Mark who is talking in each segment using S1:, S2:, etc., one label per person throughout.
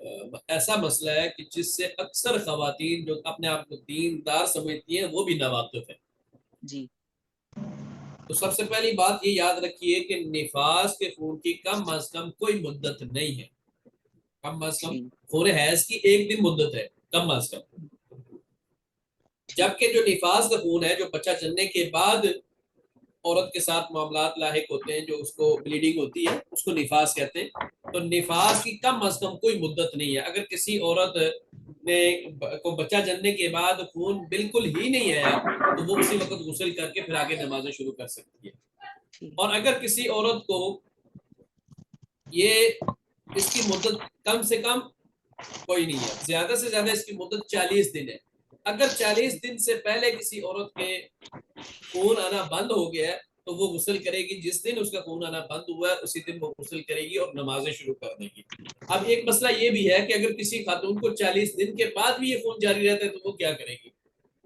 S1: ایسا مسئلہ ہے کہ جس سے اکثر خواتین جو اپنے آپ کو دیندار سمجھتی ہیں وہ بھی ناواقف ہیں.
S2: جی
S1: تو سب سے پہلی بات یہ یاد رکھیے کہ نفاس کے خون کی کم از کم کوئی مدت نہیں ہے. کم از کم
S2: ٹھیک
S1: خون حیض کی 1 دن مدت ہے کم از کم.
S2: ٹھیک
S1: جبکہ جو نفاس کا خون ہے جو بچہ جننے کے بعد عورت کے ساتھ معاملات لاحق ہوتے ہیں، جو اس کو بلیڈنگ ہوتی ہے، اس کو نفاس کہتے ہیں. تو نفاس کی کم از کم کوئی مدت نہیں ہے. اگر کسی عورت نے کو بچہ جننے کے بعد خون بالکل ہی نہیں آیا تو وہ اسی وقت غسل کر کے پھر آگے نمازیں شروع کر سکتی ہے.
S2: ٹھیک
S1: اور اگر کسی عورت کو یہ اس کی مدت کم سے کم کوئی نہیں ہے، زیادہ سے زیادہ اس کی مدت 40 دن ہے. اگر 40 دن سے پہلے کسی عورت کے خون آنا بند ہو گیا ہے تو وہ غسل کرے گی. جس دن اس کا خون آنا بند ہوا ہے اسی دن وہ غسل کرے گی اور نمازیں شروع کر دے گی. اب ایک مسئلہ یہ بھی ہے کہ اگر کسی خاتون کو 40 دن کے بعد بھی یہ خون جاری رہتا ہے تو وہ کیا کرے گی؟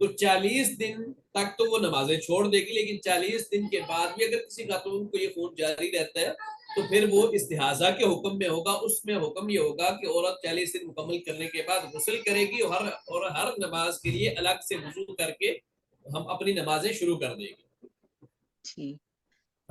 S1: تو 40 دن تک تو وہ نمازیں چھوڑ دے گی، لیکن 40 دن کے بعد بھی اگر کسی خاتون کو یہ خون جاری رہتا ہے تو پھر وہ استحاضہ کے حکم میں ہوگا. اس میں حکم یہ ہوگا کہ عورت 40 دن مکمل کرنے کے بعد غسل کرے گی اور ہر نماز کے لیے الگ سے وضو کر کے ہم اپنی نمازیں شروع کر دیں گے.
S2: ٹھیک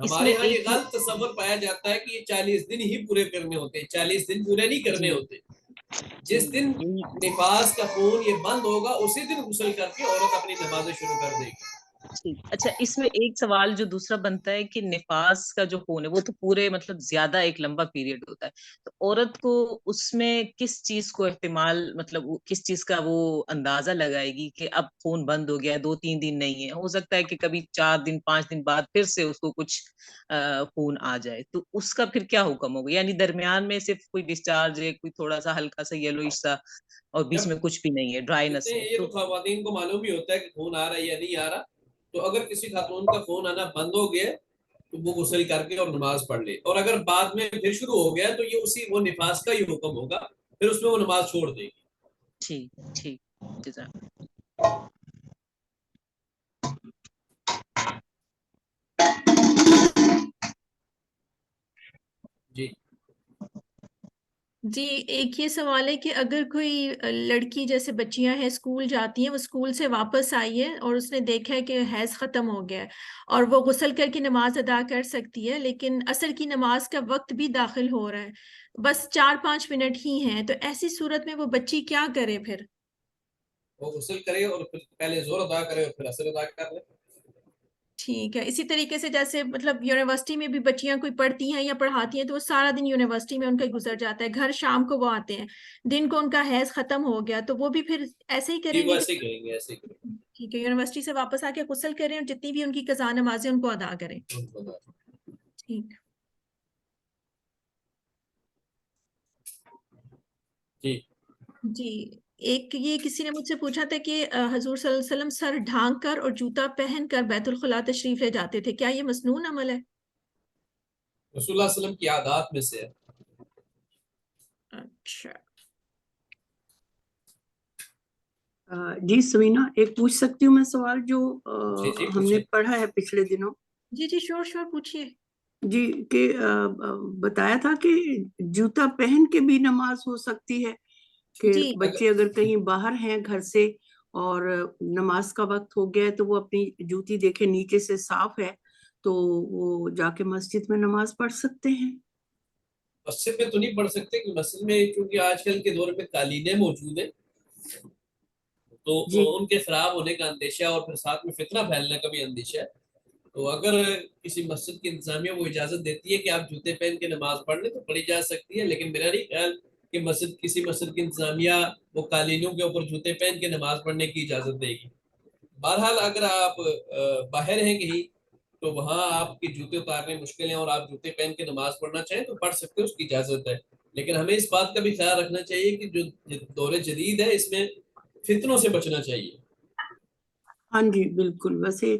S2: اس
S1: ہمارے
S2: میں
S1: ہاں یہ
S2: ایک
S1: غلط تصور پایا جاتا ہے کہ یہ 40 دن ہی پورے کرنے ہوتے ہیں. 40 دن پورے نہیں کرنے
S2: جی
S1: ہوتے.
S2: جی
S1: جس دن
S2: یہی
S1: نفاس کا خون یہ بند ہوگا اسی دن غسل کر کے عورت اپنی نمازیں شروع کر دے گی.
S2: ٹھیک. اچھا اس میں ایک سوال جو دوسرا بنتا ہے کہ نفاس کا جو خون ہے وہ تو پورے مطلب زیادہ ایک لمبا پیریڈ ہوتا ہے، تو عورت کو اس میں کس چیز کو احتمال مطلب کس چیز کا وہ اندازہ لگائے گی کہ اب خون بند ہو گیا، 2-3 دن نہیں ہے، ہو سکتا ہے کہ کبھی 4 دن 5 دن بعد پھر سے اس کو کچھ خون آ جائے، تو اس کا پھر کیا حکم ہوگا؟ یعنی درمیان میں صرف کوئی ڈسچارج ہے، کوئی تھوڑا سا ہلکا سا یلوئش سا اور بیچ
S1: جب
S2: میں کچھ بھی نہیں ہے، ڈرائینس
S1: کہتے
S2: ہے،
S1: ہیں یہ
S2: تو
S1: تو خواتین کو معلوم بھی ہوتا ہے کہ خون آ رہا ہے یا نہیں آ رہا. تو اگر کسی خاتون کا خون آنا بند ہو گیا تو وہ غسل کر کے اور نماز پڑھ لے. اور اگر بعد میں پھر شروع ہو گیا تو یہ وہ نفاس کا ہی حکم ہوگا، پھر اس میں وہ نماز چھوڑ دے گی.
S2: ٹھیک ٹھیک جزاک
S1: جی
S3: جی ایک یہ سوال ہے کہ اگر کوئی لڑکی جیسے بچیاں ہیں اسکول جاتی ہیں، وہ اسکول سے واپس آئی ہے اور اس نے دیکھا ہے کہ حیض ختم ہو گیا ہے اور وہ غسل کر کے نماز ادا کر سکتی ہے، لیکن عصر کی نماز کا وقت بھی داخل ہو رہا ہے، بس 4-5 منٹ ہی ہیں، تو ایسی صورت میں وہ بچی کیا کرے پھر؟
S1: وہ غسل کرے اور پھر پہلے زور ادا کرے اور پھر اثر ادا کر لے.
S3: ٹھیک ہے. اسی طریقے سے جیسے مطلب یونیورسٹی میں بھی بچیاں کوئی پڑھتی ہیں یا پڑھاتی ہیں تو وہ سارا دن یونیورسٹی میں ان کا گزر جاتا ہے، گھر شام کو وہ آتے ہیں، دن کو ان کا حیض ختم ہو گیا تو وہ بھی پھر ایسے ہی
S1: جی
S3: کریں
S1: وہ
S3: گے
S1: ایسے ہی کریں گے، ایسے ہی کریں
S3: ٹھیک ہے، یونیورسٹی سے واپس آ کے غسل کریں اور جتنی بھی ان کی قضا نمازیں ان کو ادا کریں.
S1: گے.
S3: ٹھیک.
S1: جی
S3: جی ایک یہ کسی نے مجھ سے پوچھا تھا کہ حضور صلی اللہ علیہ وسلم سر ڈھانک کر اور جوتا پہن کر بیت الخلاء تشریف لے جاتے تھے، کیا یہ مسنون عمل ہے؟
S1: رسول اللہ علیہ وسلم کی عادات میں سے ہے.
S3: اچھا
S4: جی سوینا ایک پوچھ سکتی ہوں میں سوال جو
S1: جی جی
S4: ہم نے
S1: پوچھیں.
S4: پڑھا ہے پچھلے دنوں؟
S3: جی جی شور شور پوچھیے.
S4: جی کہ بتایا تھا کہ جوتا پہن کے بھی نماز ہو سکتی ہے کہ
S3: جی
S4: بچے اگر کہیں باہر ہیں گھر سے اور نماز کا وقت ہو گیا ہے تو وہ اپنی جوتی دیکھے نیچے سے صاف ہے تو وہ جا کے مسجد میں نماز پڑھ سکتے ہیں.
S1: مسجد میں تو نہیں پڑھ سکتے کہ مسجد میں چونکہ آج کل کے دور میں قالینیں موجود ہیں تو
S4: جی
S1: ان کے خراب ہونے کا اندیشہ اور پھر ساتھ میں فتنہ پھیلنے کا بھی اندیشہ ہے. تو اگر کسی مسجد کی انتظامیہ وہ اجازت دیتی ہے کہ آپ جوتے پہن کے نماز پڑھ لیں تو پڑھی جا سکتی ہے، لیکن میرا نہیں خیال کہ کسی مسجد کی انتظامیہ وہ قالینوں کے اوپر جوتے پہن کے نماز پڑھنے کی اجازت دے گی. بہرحال اگر آپ باہر ہیں کہیں تو وہاں آپ کے جوتے اتارنے مشکل ہیں اور آپ جوتے پہن کے نماز پڑھنا چاہیں تو پڑھ سکتے ہیں، اس کی اجازت ہے. لیکن ہمیں اس بات کا بھی خیال رکھنا چاہیے کہ جو دور جدید ہے اس میں فتنوں سے بچنا چاہیے.
S4: ہاں جی بالکل. ویسے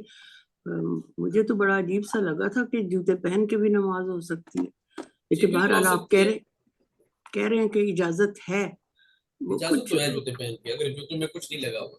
S4: مجھے تو بڑا عجیب سا لگا تھا کہ جوتے پہن کے بھی نماز ہو سکتی ہے،
S1: جی
S4: لیکن
S1: بالکل ہو
S4: بہرحال آپ
S1: سکتی ہے،
S4: کہہ رہے ہیں کہ اجازت ہے. وہ
S1: اجازت
S4: کچھ
S1: تو ہے جوتے پہن کے اگر جوتے میں کچھ نہیں لگا ہوا.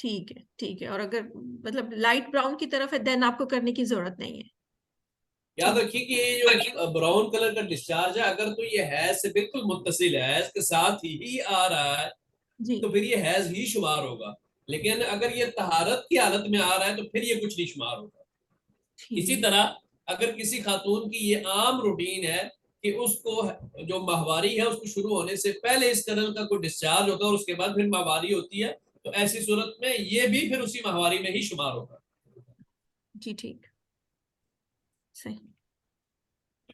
S3: ٹھیک ہے ٹھیک ہے. اور اگر مطلب لائٹ براؤن کی طرف ہے دین آپ کو کرنے کی ضرورت نہیں ہے.
S1: یاد رکھیے کہ یہ جو براؤن کلر کا ڈسچارج ہے اگر تو یہ حیض سے بالکل متصل ہے، حیض کے ساتھ ہی آ رہا ہے
S3: جی
S1: تو پھر یہ حیض ہی شمار ہوگا. لیکن اگر یہ طہارت کی حالت میں آ رہا ہے تو پھر یہ کچھ نہیں شمار ہوگا. اسی
S3: ٹھیک.
S1: طرح اگر کسی خاتون کی یہ عام روٹین ہے کہ اس کو جو ماہواری ہے اس کو شروع ہونے سے پہلے اس طرح کا کوئی ڈسچارج ہوتا ہے اور اس کے بعد پھر ماہواری ہوتی ہے، تو ایسی صورت میں یہ بھی پھر اسی ماہواری میں ہی شمار ہوگا.
S3: جی ٹھیک صحیح.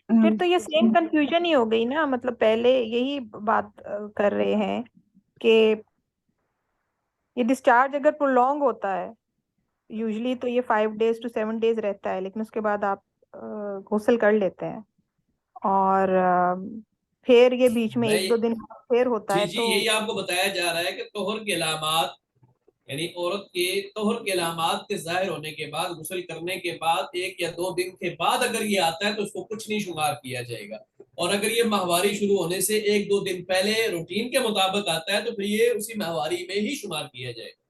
S5: پھر تو یہ سیم کنفیوژن ہی ہو گئی نا، مطلب پہلے یہی بات کر رہے ہیں کہ یہ ڈسچارج اگر پرولونگ ہوتا ہے یوزلی تو یہ 5 days to 7 days رہتا ہے، لیکن اس کے بعد آپ غسل کر لیتے ہیں اور پھر یہ بیچ میں 1-2 دن پھر ہوتا ہے
S1: جی
S5: تو
S1: یہی آپ کو بتایا جا رہا ہے کہ طہر کے علامات یعنی عورت کے طہر کے علامات کے ظاہر ہونے کے بعد غسل کرنے کے بعد 1 یا 2 دن کے بعد اگر یہ آتا ہے تو اس کو کچھ نہیں شمار کیا جائے گا. اور اگر یہ ماہواری شروع ہونے سے 1-2 دن پہلے روٹین کے مطابق آتا ہے تو پھر یہ اسی ماہواری میں ہی شمار کیا جائے گا.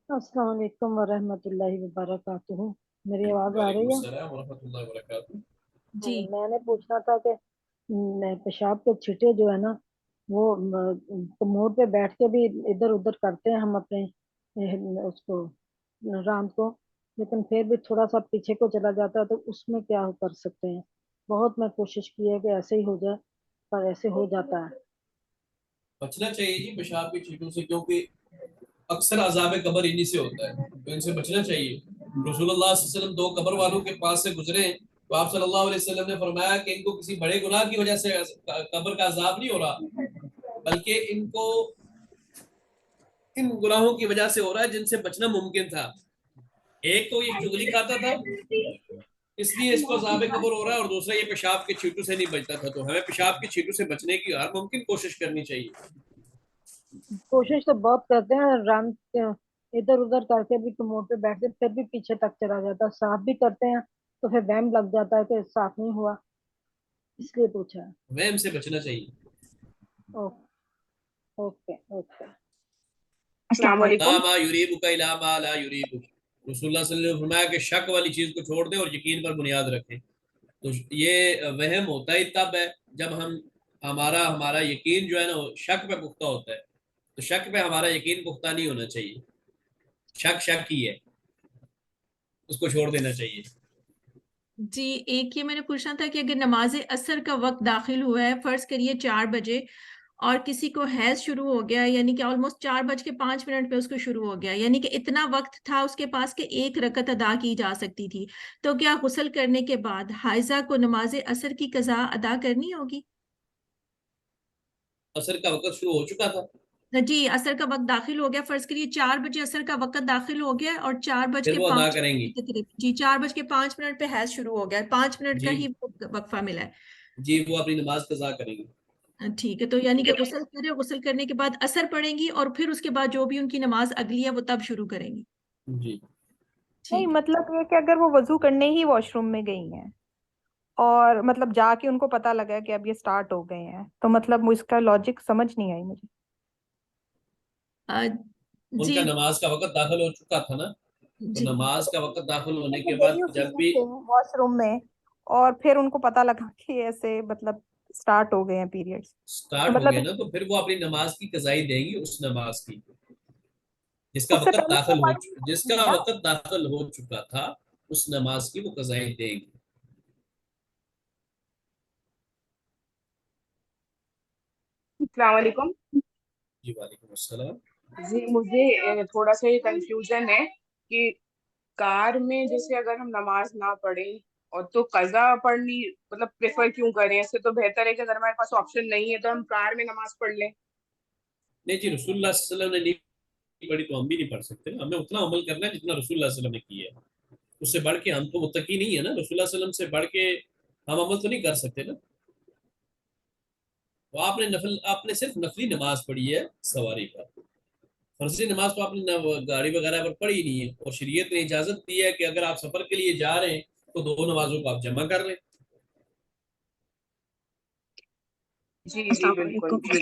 S6: السلام علیکم ورحمۃ اللہ وبرکاتہ. میری آواز آ رہی
S1: وعلیکم
S6: ہے؟
S1: السلام ورحمۃ اللہ وبرکاتہ.
S3: جی.
S6: میں نے پوچھنا تھا کہ پیشاب کے چھٹے جو ہے نا وہ کموڈ پہ بیٹھ کے بھی ادھر ادھر کرتے ہیں ہم اپنے اس کو رات کو، لیکن پھر بھی تھوڑا سا پیچھے کو چلا جاتا ہے تو اس میں کیا کر سکتے ہیں؟ بہت میں کوشش کی ہے کہ ایسے ہی ہو جائے پر ایسے ہو جاتا ہے.
S1: بچنا چاہیے جی پیشاب کے چھینٹوں سے، کیونکہ اکثر عذاب قبر انہی سے ہوتا ہے، تو ان سے بچنا چاہیے. رسول اللہ صلی اللہ علیہ وسلم 2 قبر والوں کے پاس سے گزرے تو آپ صلی اللہ علیہ وسلم نے فرمایا کہ ان کو کسی بڑے گناہ کی وجہ سے قبر کا عذاب نہیں ہو رہا، بلکہ ان کو ان گناہوں کی وجہ سے ہو رہا ہے جن سے بچنا ممکن تھا. ایک تو یہ چغلی کھاتا تھا اس لیے اس کو عذاب قبر ہو رہا ہے، اور دوسرا یہ پیشاب کے چھینٹوں سے نہیں بچتا تھا. تو ہمیں پیشاب کے چھینٹوں سے بچنے کی ہر ممکن کوشش کرنی چاہیے.
S6: کوشش تو بہت کرتے ہیں، رن ادھر ادھر کر کے بھی کموڈ پہ بیٹھتے پھر بھی پیچھے تک چلا جاتا ہے. صاف بھی کرتے ہیں تو پھر وہم لگ جاتا ہے کہ صاف نہیں ہوا، اس لیے پوچھا ہے.
S1: وہم سے بچنا چاہیے.
S6: Okay okay.
S7: السلام علیکم.
S1: لا ما یریبک الا ما لا یریبک. رسول اللہ صلی اللہ علیہ وسلم نے فرمایا کہ شک والی چیز کو چھوڑ دیں اور یقین پر بنیاد رکھیں. تو یہ وہم ہوتا ہی تب ہے جب ہمارا یقین جو ہے نا شک پہ پختہ ہوتا ہے. تو شک پہ ہمارا یقین پختہ نہیں ہونا چاہیے. شک ہی ہے، اس کو چھوڑ دینا چاہیے.
S3: جی ایک یہ میں نے پوچھنا تھا کہ اگر نماز عصر کا وقت داخل ہوا ہے فرض کریے 4 بجے اور کسی کو حیض شروع ہو گیا، یعنی کہ آلموسٹ 4:05 پہ اس کو شروع ہو گیا، یعنی کہ اتنا وقت تھا اس کے پاس کہ 1 رکعت ادا کی جا سکتی تھی، تو کیا غسل کرنے کے بعد حائضہ کو نماز عصر کی قضا ادا کرنی ہوگی؟
S1: عصر کا وقت شروع ہو چکا تھا.
S3: جی عصر کا وقت داخل ہو گیا، فرض کریے 4 بجے عصر کا وقت داخل ہو گیا اور 4 بج
S1: پھر
S3: کے
S1: وہ ادا
S3: 5
S1: کریں گی.
S3: جی 4:05 پہ حیض شروع ہو گیا، 5 منٹ کا
S1: جی
S3: ہی وقفہ ملا ہے.
S1: جی وہ اپنی نماز قضا کریں گی.
S3: ٹھیک ہے، تو یعنی کہ غسل کرے، غسل کرنے کے بعد عصر پڑھیں گی اور پھر اس کے بعد جو بھی ان کی نماز اگلی ہے وہ تب شروع کریں گی.
S1: جی
S5: نہیں
S3: ٹھیک.
S5: مطلب یہ کہ اگر وہ وضو کرنے ہی واش روم میں گئی ہیں اور مطلب جا کے ان کو پتا لگا کہ اب یہ سٹارٹ ہو گئے ہیں تو مطلب اس کا لاجک سمجھ نہیں آئی مجھے.
S1: ان کا
S3: جی
S1: نماز کا وقت داخل ہو چکا تھا نا، تو
S3: جی
S1: نماز کا وقت داخل ہونے کے
S5: گئی
S1: بعد
S5: اسی
S1: جب
S5: میں
S1: بھی
S5: سے واش روم میں اور پھر ان کو پتا لگا کہ ایسے مطلب سٹارٹ ہو گئے ہیں پیریڈز، تو
S1: سٹارٹ ہو
S5: مطلب
S1: گیا نا تو پھر وہ اپنی نماز کی قضائی دیں گی، اس نماز کی جس کا
S5: اس سے
S1: وقت
S5: پہلے
S1: داخل ہو جس کا
S5: نا.
S1: وقت داخل ہو چکا تھا اس نماز کی وہ قضائی دیں گی.
S8: السلام علیکم.
S1: جی وعلیکم السلام.
S8: جی مجھے تھوڑا سا یہ کنفیوژن ہے کہ کار میں جیسے اگر ہم نماز نہ پڑھیں اور تو قضا پڑھنی مطلب پریفر کیوں کریں؟ اس سے تو بہتر ہے کہ اگر ہمارے پاس آپشن نہیں ہے تو ہم کار میں نماز پڑھ لیں.
S1: نہیں جی رسول اللہ صلی اللہ علیہ وسلم نے نہیں پڑھی تو ہم بھی نہیں پڑھ سکتے. ہمیں اتنا عمل کرنا ہے جتنا رسول اللہ صلی اللہ علیہ وسلم نے کیا ہے. اس سے بڑھ کے ہم تو متقی نہیں ہے نا، رسول اللہ صلی اللہ علیہ وسلم سے بڑھ کے ہم عمل تو نہیں کر سکتے نا. تو آپ نے صرف نفلی نماز پڑھی ہے سواری پر، فرضی نماز تو آپ نے گاڑی وغیرہ پر پڑھی نہیں ہے. اور شریعت نے اجازت دی ہے کہ اگر آپ سفر کے لیے جا رہے ہیں تو 2 نمازوں کو آپ جمع کر لیں.
S8: جی
S7: السلام
S8: بالکل.
S7: علیکم.
S8: جی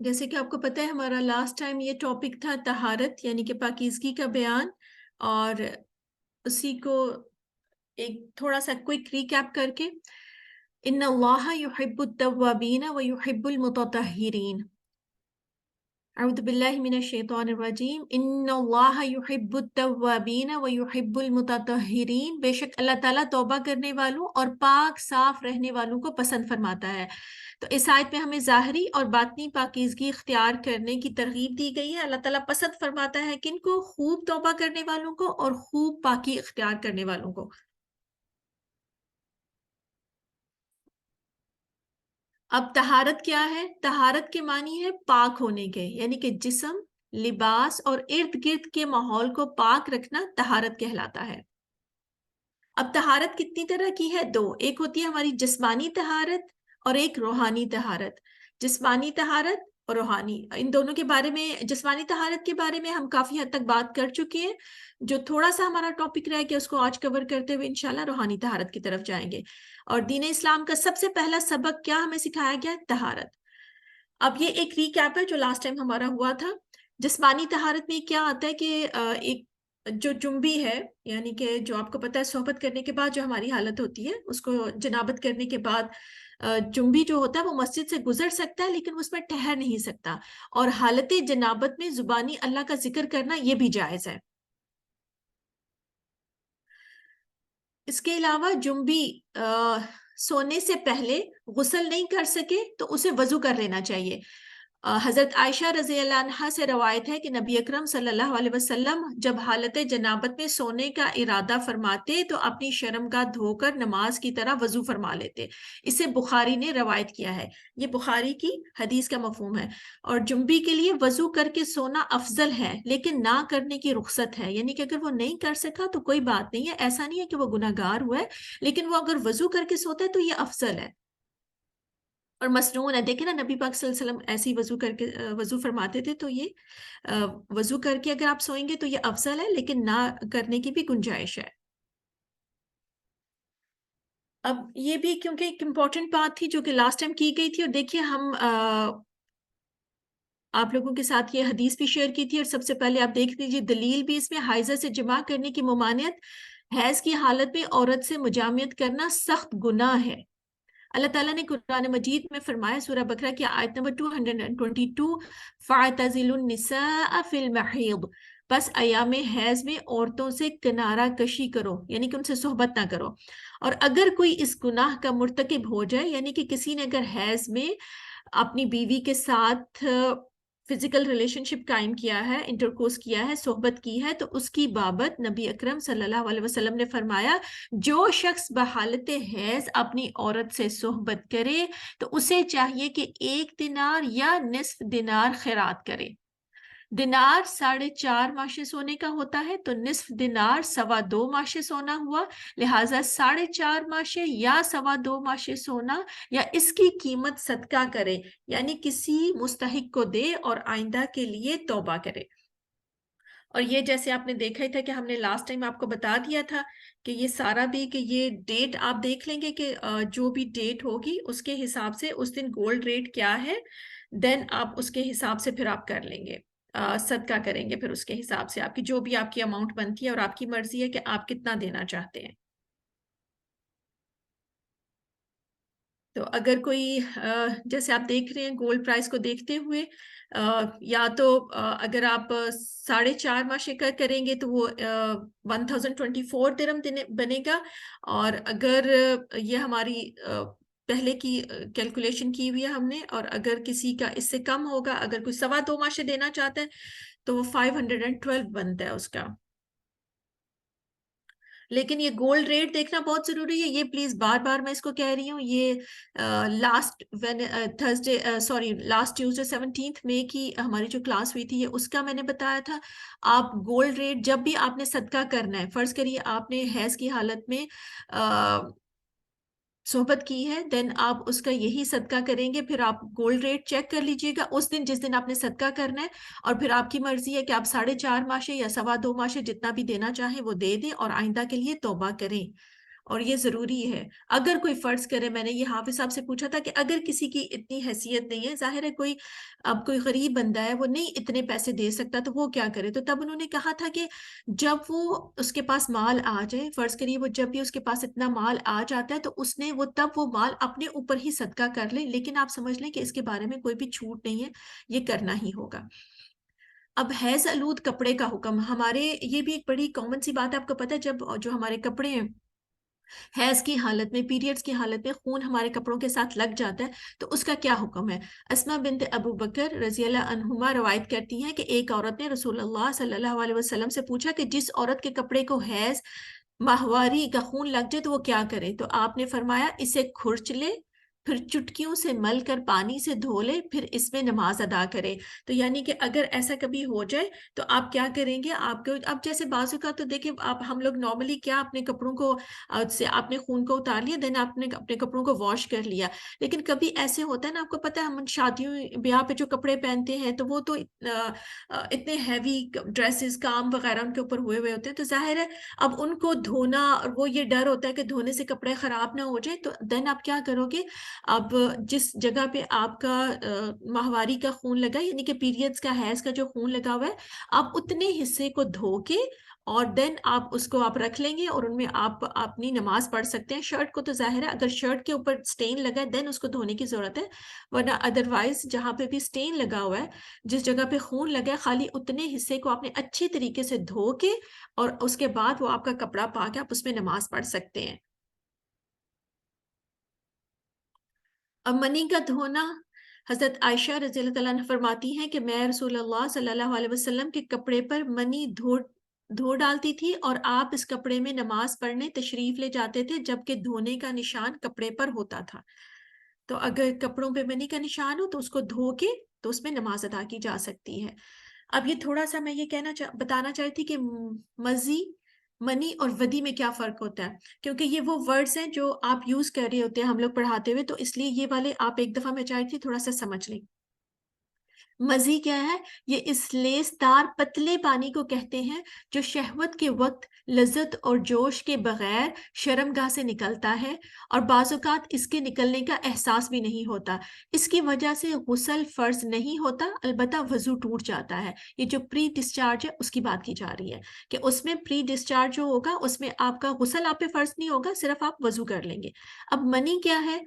S3: جیسے کہ آپ کو پتہ ہے ہمارا لاسٹ ٹائم یہ ٹاپک تھا طہارت یعنی کہ پاکیزگی کا بیان، اور اسی کو ایک تھوڑا سا کوئک ریکیپ کر کے، ان اللہ یحب التوابین و یحب المتطہرین. اعوذ باللہ من الشیطان الرجیم. ان اللہ یحب التوابین و یحب المتطہرین. بے شک اللہ تعالیٰ توبہ کرنے والوں اور پاک صاف رہنے والوں کو پسند فرماتا ہے. تو اس آیت میں ہمیں ظاہری اور باطنی پاکیزگی اختیار کرنے کی ترغیب دی گئی ہے. اللہ تعالیٰ پسند فرماتا ہے کن کو؟ خوب توبہ کرنے والوں کو اور خوب پاکی اختیار کرنے والوں کو. اب طہارت کیا ہے؟ طہارت کے معنی ہے پاک ہونے کے، یعنی کہ جسم، لباس اور ارد گرد کے ماحول کو پاک رکھنا طہارت کہلاتا ہے. اب طہارت کتنی طرح کی ہے؟ دو. ایک ہوتی ہے ہماری جسمانی طہارت اور ایک روحانی طہارت. جسمانی طہارت اور روحانی، ان دونوں کے بارے میں، جسمانی طہارت کے بارے میں ہم کافی حد تک بات کر چکے ہیں. جو تھوڑا سا ہمارا ٹاپک رہا ہے کہ اس کو آج کور کرتے ہوئے انشاءاللہ روحانی طہارت کی طرف جائیں گے. اور دین اسلام کا سب سے پہلا سبق کیا ہمیں سکھایا گیا ہے؟ طہارت. اب یہ ایک ریکیپ ہے جو لاسٹ ٹائم ہمارا ہوا تھا. جسمانی طہارت میں کیا آتا ہے کہ ایک جو جنبی ہے، یعنی کہ جو آپ کو پتہ ہے صحبت کرنے کے بعد جو ہماری حالت ہوتی ہے، اس کو جنابت کرنے کے بعد جنبی جو ہوتا ہے وہ مسجد سے گزر سکتا ہے لیکن اس میں ٹھہر نہیں سکتا، اور حالت جنابت میں زبانی اللہ کا ذکر کرنا یہ بھی جائز ہے. اس کے علاوہ جنبی سونے سے پہلے غسل نہیں کر سکے تو اسے وضو کر لینا چاہیے. حضرت عائشہ رضی اللہ عنہا سے روایت ہے کہ نبی اکرم صلی اللہ علیہ وسلم جب حالت جنابت میں سونے کا ارادہ فرماتے تو اپنی شرمگاہ دھو کر نماز کی طرح وضو فرما لیتے. اسے بخاری نے روایت کیا ہے. یہ بخاری کی حدیث کا مفہوم ہے. اور جنبی کے لیے وضو کر کے سونا افضل ہے لیکن نہ کرنے کی رخصت ہے، یعنی کہ اگر وہ نہیں کر سکا تو کوئی بات نہیں ہے. ایسا نہیں ہے کہ وہ گناہ گار ہوا ہے، لیکن وہ اگر وضو کر کے سوتا ہے تو یہ افضل ہے اور مسنون ہے. دیکھیں نا نبی پاک صلی اللہ علیہ وسلم ایسے ہی وضو کر کے وضو فرماتے تھے، تو یہ وضو کر کے اگر آپ سوئیں گے تو یہ افضل ہے، لیکن نہ کرنے کی بھی گنجائش ہے. اب یہ بھی کیونکہ ایک امپورٹنٹ بات تھی جو کہ لاسٹ ٹائم کی گئی تھی، اور دیکھیے ہم آپ لوگوں کے ساتھ یہ حدیث بھی شیئر کی تھی، اور سب سے پہلے آپ دیکھ لیجیے دلیل بھی اس میں، حائضہ سے جماع کرنے کی ممانعت. حیض کی حالت میں عورت سے مجامعت کرنا سخت گناہ ہے. اللہ تعالیٰ نے قرآن مجید میں فرمایا سورہ بقرہ کی آیت نمبر 222 فَاعْتَزِلُوا النِّسَاءَ فِي الْمَحِيضِ، بس ایام حیض میں عورتوں سے کنارہ کشی کرو، یعنی کہ ان سے صحبت نہ کرو. اور اگر کوئی اس گناہ کا مرتکب ہو جائے، یعنی کہ کسی نے اگر حیض میں اپنی بیوی کے ساتھ فزیکل ریلیشن شپ قائم کیا ہے، انٹرکورس کیا ہے، صحبت کی ہے، تو اس کی بابت نبی اکرم صلی اللہ علیہ وسلم نے فرمایا جو شخص بحالت حیض اپنی عورت سے صحبت کرے تو اسے چاہیے کہ 1 دینار یا نصف دینار خیرات کرے. دینار 4.5 ماشے سونے کا ہوتا ہے، تو نصف دینار 2.25 ماشے سونا ہوا، لہٰذا 4.5 ماشے یا 2.25 ماشے سونا یا اس کی قیمت صدقہ کرے، یعنی کسی مستحق کو دے اور آئندہ کے لیے توبہ کرے. اور یہ جیسے آپ نے دیکھا ہی تھا کہ ہم نے لاسٹ ٹائم آپ کو بتا دیا تھا کہ یہ سارا بھی کہ یہ ڈیٹ آپ دیکھ لیں گے کہ جو بھی ڈیٹ ہوگی اس کے حساب سے اس دن گولڈ ریٹ کیا ہے، دین آپ اس کے حساب سے پھر آپ کر لیں گے، صدقہ کریں گے پھر اس کے حساب سے، آپ کی جو بھی آپ کی اماؤنٹ بنتی ہے اور آپ کی مرضی ہے کہ آپ کتنا دینا چاہتے ہیں. تو اگر کوئی جیسے آپ دیکھ رہے ہیں گولڈ پرائز کو دیکھتے ہوئے یا تو اگر آپ 4.5 ماشے کا کریں گے تو وہ 1024 درہم بنے گا، اور اگر یہ ہماری پہلے کی کیلکولیشن کی ہوئی ہے ہم نے، اور اگر کسی کا اس سے کم ہوگا، اگر کوئی 2.25 ماشے دینا چاہتا ہے تو وہ 512 بنتا ہے اس کا. لیکن یہ گولڈ ریٹ دیکھنا بہت ضروری ہے. یہ پلیز بار بار میں اس کو کہہ رہی ہوں، یہ لاسٹ ٹیوزڈے 17 مئی کی ہماری جو کلاس ہوئی تھی یہ اس کا میں نے بتایا تھا. آپ گولڈ ریٹ جب بھی آپ نے صدقہ کرنا ہے، فرض کریے آپ نے حیض کی حالت میں صحبت کی ہے، دین آپ اس کا یہی صدقہ کریں گے. پھر آپ گولڈ ریٹ چیک کر لیجئے گا اس دن جس دن آپ نے صدقہ کرنا ہے، اور پھر آپ کی مرضی ہے کہ آپ 4.5 ماشے یا 2.25 ماشے جتنا بھی دینا چاہیں وہ دے دیں اور آئندہ کے لیے توبہ کریں. اور یہ ضروری ہے. اگر کوئی فرض کرے, میں نے یہ حافظ صاحب سے پوچھا تھا کہ اگر کسی کی اتنی حیثیت نہیں ہے, ظاہر ہے کوئی اب کوئی غریب بندہ ہے وہ نہیں اتنے پیسے دے سکتا, تو وہ کیا کرے؟ تو تب انہوں نے کہا تھا کہ جب وہ اس کے پاس مال آ جائے, فرض کریے وہ جب بھی اس کے پاس اتنا مال آ جاتا ہے تو اس نے تب وہ مال اپنے اوپر ہی صدقہ کر لے, لیکن آپ سمجھ لیں کہ اس کے بارے میں کوئی بھی چھوٹ نہیں ہے, یہ کرنا ہی ہوگا. اب حیض آلود کپڑے کا حکم, ہمارے یہ بھی ایک بڑی کامن سی بات ہے, آپ کو پتہ ہے جب جو ہمارے کپڑے ہیں حیض کی حالت میں, پیریڈز کی حالت میں خون ہمارے کپڑوں کے ساتھ لگ جاتا ہے, تو اس کا کیا حکم ہے؟ اسما بنت ابو بکر رضی اللہ عنہما روایت کرتی ہیں کہ ایک عورت نے رسول اللہ صلی اللہ علیہ وسلم سے پوچھا کہ جس عورت کے کپڑے کو حیض ماہواری کا خون لگ جائے تو وہ کیا کرے؟ تو آپ نے فرمایا اسے کھرچ لے, پھر چٹکیوں سے مل کر پانی سے دھو لے, پھر اس میں نماز ادا کرے. تو یعنی کہ اگر ایسا کبھی ہو جائے تو آپ کیا کریں گے؟ آپ کو اب جیسے بازو کا تو دیکھیں آپ, ہم لوگ نارملی کیا اپنے کپڑوں کو سے اپنے خون کو اتار لیا, دین آپ نے اپنے کپڑوں کو واش کر لیا. لیکن کبھی ایسے ہوتا ہے نا, آپ کو پتہ ہے ہم شادیوں بیاہ پہ جو کپڑے پہنتے ہیں تو وہ تو اتنے ہیوی ڈریسز کام وغیرہ ان کے اوپر ہوئے ہوتے ہیں, تو ظاہر ہے اب ان کو دھونا, اور وہ یہ ڈر ہوتا ہے کہ دھونے سے کپڑے خراب نہ ہو جائے, تو دین آپ کیا کرو گے؟ اب جس جگہ پہ آپ کا ماہواری کا خون لگا, یعنی کہ پیریڈز کا حیض کا جو خون لگا ہوا ہے, آپ اتنے حصے کو دھو کے اور دین آپ اس کو آپ رکھ لیں گے, اور ان میں آپ اپنی نماز پڑھ سکتے ہیں. شرٹ کو تو ظاہر ہے اگر شرٹ کے اوپر سٹین لگا ہے دین اس کو دھونے کی ضرورت ہے, ورنہ ادروائز جہاں پہ بھی سٹین لگا ہوا ہے, جس جگہ پہ خون لگا ہے, خالی اتنے حصے کو آپ نے اچھی طریقے سے دھو کے اور اس کے بعد وہ آپ کا کپڑا پا کے آپ اس میں نماز پڑھ سکتے ہیں. اب منی کا دھونا, حضرت عائشہ رضی اللہ تعالیٰ عنہ فرماتی ہیں کہ میں رسول اللہ صلی اللہ علیہ وسلم کے کپڑے پر منی دھو ڈالتی تھی, اور آپ اس کپڑے میں نماز پڑھنے تشریف لے جاتے تھے جبکہ دھونے کا نشان کپڑے پر ہوتا تھا. تو اگر کپڑوں پہ منی کا نشان ہو تو اس کو دھو کے تو اس میں نماز ادا کی جا سکتی ہے. اب یہ تھوڑا سا میں یہ بتانا چاہتی کہ مزی, منی اور ودی میں کیا فرق ہوتا ہے, کیونکہ یہ وہ ورڈز ہیں جو آپ یوز کر رہے ہوتے ہیں ہم لوگ پڑھاتے ہوئے, تو اس لیے یہ والے آپ ایک دفعہ میں چاہتی تھی تھوڑا سا سمجھ لیں. مزی کیا ہے؟ یہ اس لیسدار پتلے پانی کو کہتے ہیں جو شہوت کے وقت لذت اور جوش کے بغیر شرمگاہ سے نکلتا ہے, اور بعض اوقات اس کے نکلنے کا احساس بھی نہیں ہوتا. اس کی وجہ سے غسل فرض نہیں ہوتا, البتہ وضو ٹوٹ جاتا ہے. یہ جو پری ڈسچارج ہے اس کی بات کی جا رہی ہے کہ اس میں پری ڈسچارج جو ہوگا اس میں آپ کا غسل آپ پہ فرض نہیں ہوگا, صرف آپ وضو کر لیں گے. اب منی کیا ہے؟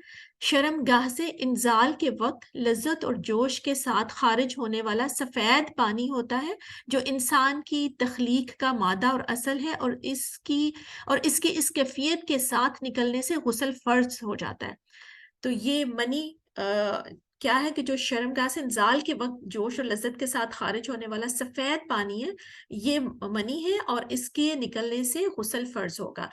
S3: شرم گاہ سے انزال کے وقت لذت اور جوش کے ساتھ خارج ہونے والا سفید پانی ہوتا ہے, جو انسان کی تخلیق کا مادہ اور اصل ہے, اور اس کی اس کیفیت کے ساتھ نکلنے سے غسل فرض ہو جاتا ہے. تو یہ منی کیا ہے کہ جو شرم گاہ سے انزال کے وقت جوش اور لذت کے ساتھ خارج ہونے والا سفید پانی ہے, یہ منی ہے, اور اس کے نکلنے سے غسل فرض ہوگا.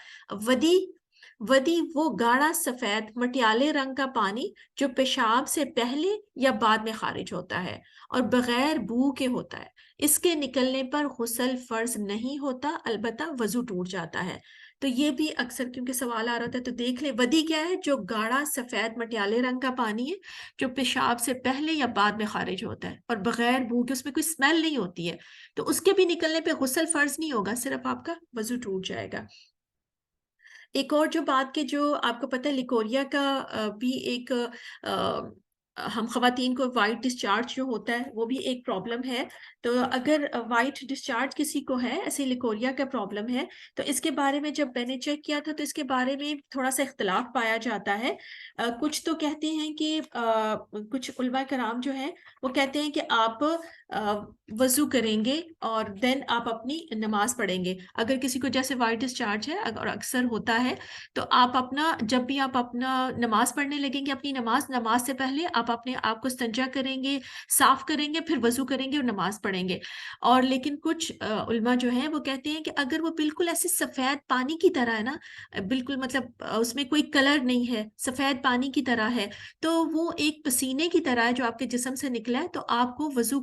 S3: ودی وہ گاڑھا سفید مٹیالے رنگ کا پانی جو پیشاب سے پہلے یا بعد میں خارج ہوتا ہے اور بغیر بو کے ہوتا ہے. اس کے نکلنے پر غسل فرض نہیں ہوتا, البتہ وضو ٹوٹ جاتا ہے. تو یہ بھی اکثر کیونکہ سوال آ رہا تھا تو دیکھ لیں, ودی کیا ہے؟ جو گاڑھا سفید مٹیالے رنگ کا پانی ہے جو پیشاب سے پہلے یا بعد میں خارج ہوتا ہے اور بغیر بو کے, اس میں کوئی اسمیل نہیں ہوتی ہے, تو اس کے بھی نکلنے پہ غسل فرض نہیں ہوگا, صرف آپ کا وضو ٹوٹ جائے گا. ایک اور جو بات کہ جو آپ کو پتہ ہے لیکوریا کا بھی ایک ہم خواتین کو وائٹ ڈسچارج جو ہوتا ہے وہ بھی ایک پرابلم ہے. تو اگر وائٹ ڈسچارج کسی کو ہے, ایسے لیکوریا کا پرابلم ہے, تو اس کے بارے میں جب میں نے چیک کیا تھا تو اس کے بارے میں تھوڑا سا اختلاف پایا جاتا ہے. کچھ تو کہتے ہیں کہ کچھ علماء کرام جو ہیں وہ کہتے ہیں کہ آپ وضو کریں گے اور دین آپ اپنی نماز پڑھیں گے. اگر کسی کو جیسے وائٹ ڈسچارج ہے اور اکثر ہوتا ہے, تو آپ اپنا جب بھی آپ اپنا نماز پڑھنے لگیں گے, اپنی نماز سے پہلے آپ اپنے آپ کو استنجا کریں گے, صاف کریں گے, پھر وضو کریں گے اور نماز پڑھیں گے. اور لیکن کچھ علماء جو ہیں وہ کہتے ہیں کہ اگر وہ بالکل ایسے سفید پانی کی طرح ہے نا, بالکل مطلب اس میں کوئی کلر نہیں ہے, سفید پانی کی طرح ہے, تو وہ ایک پسینے کی طرح ہے جو آپ کے جسم سے نکلا ہے, تو آپ کو وضو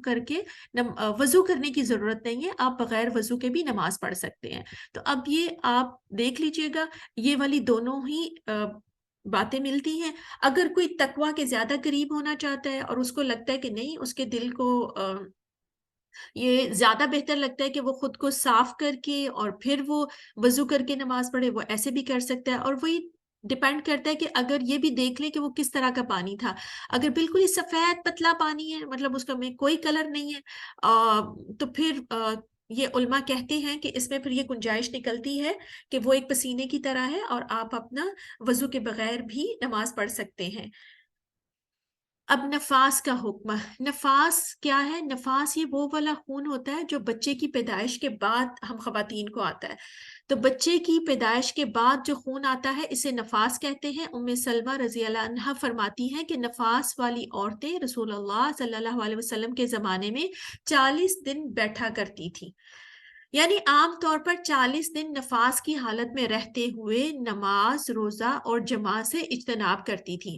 S3: کرنے کی ضرورت نہیں ہے, آپ بغیر وضو کے بھی نماز پڑھ سکتے ہیں. تو اب یہ آپ دیکھ لیجئے گا, یہ والی دونوں ہی باتیں ملتی ہیں. اگر کوئی تقویٰ کے زیادہ قریب ہونا چاہتا ہے اور اس کو لگتا ہے کہ نہیں, اس کے دل کو یہ زیادہ بہتر لگتا ہے کہ وہ خود کو صاف کر کے اور پھر وہ وضو کر کے نماز پڑھے، وہ ایسے بھی کر سکتا ہے، اور وہی ڈپینڈ کرتا ہے کہ اگر یہ بھی دیکھ لے کہ وہ کس طرح کا پانی تھا. اگر بالکل ہی سفید پتلا پانی ہے، مطلب اس کا میں کوئی کلر نہیں ہے، تو پھر یہ علماء کہتے ہیں کہ اس میں پھر یہ گنجائش نکلتی ہے کہ وہ ایک پسینے کی طرح ہے اور آپ اپنا وضو کے بغیر بھی نماز پڑھ سکتے ہیں. اب نفاس کا حکم. نفاس کیا ہے؟ نفاس یہ وہ والا خون ہوتا ہے جو بچے کی پیدائش کے بعد ہم خواتین کو آتا ہے. تو بچے کی پیدائش کے بعد جو خون آتا ہے اسے نفاس کہتے ہیں. ام سلمہ رضی اللہ عنہا فرماتی ہیں کہ نفاس والی عورتیں رسول اللہ صلی اللہ علیہ وسلم کے زمانے میں 40 دن بیٹھا کرتی تھی. یعنی عام طور پر 40 دن نفاس کی حالت میں رہتے ہوئے نماز، روزہ اور جماع سے اجتناب کرتی تھی.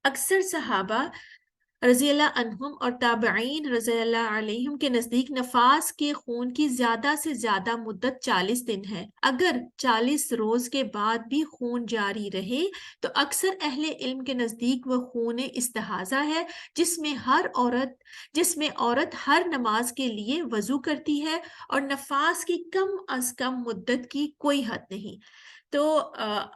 S3: اکثر صحابہ رضی اللہ عنہم اور تابعین رضی اللہ علیہم کے نزدیک نفاس کے خون کی زیادہ سے زیادہ مدت 40 دن ہے. اگر 40 روز کے بعد بھی خون جاری رہے تو اکثر اہل علم کے نزدیک وہ خون استحاضہ ہے، جس میں عورت ہر نماز کے لیے وضو کرتی ہے اور نفاس کی کم از کم مدت کی کوئی حد نہیں. تو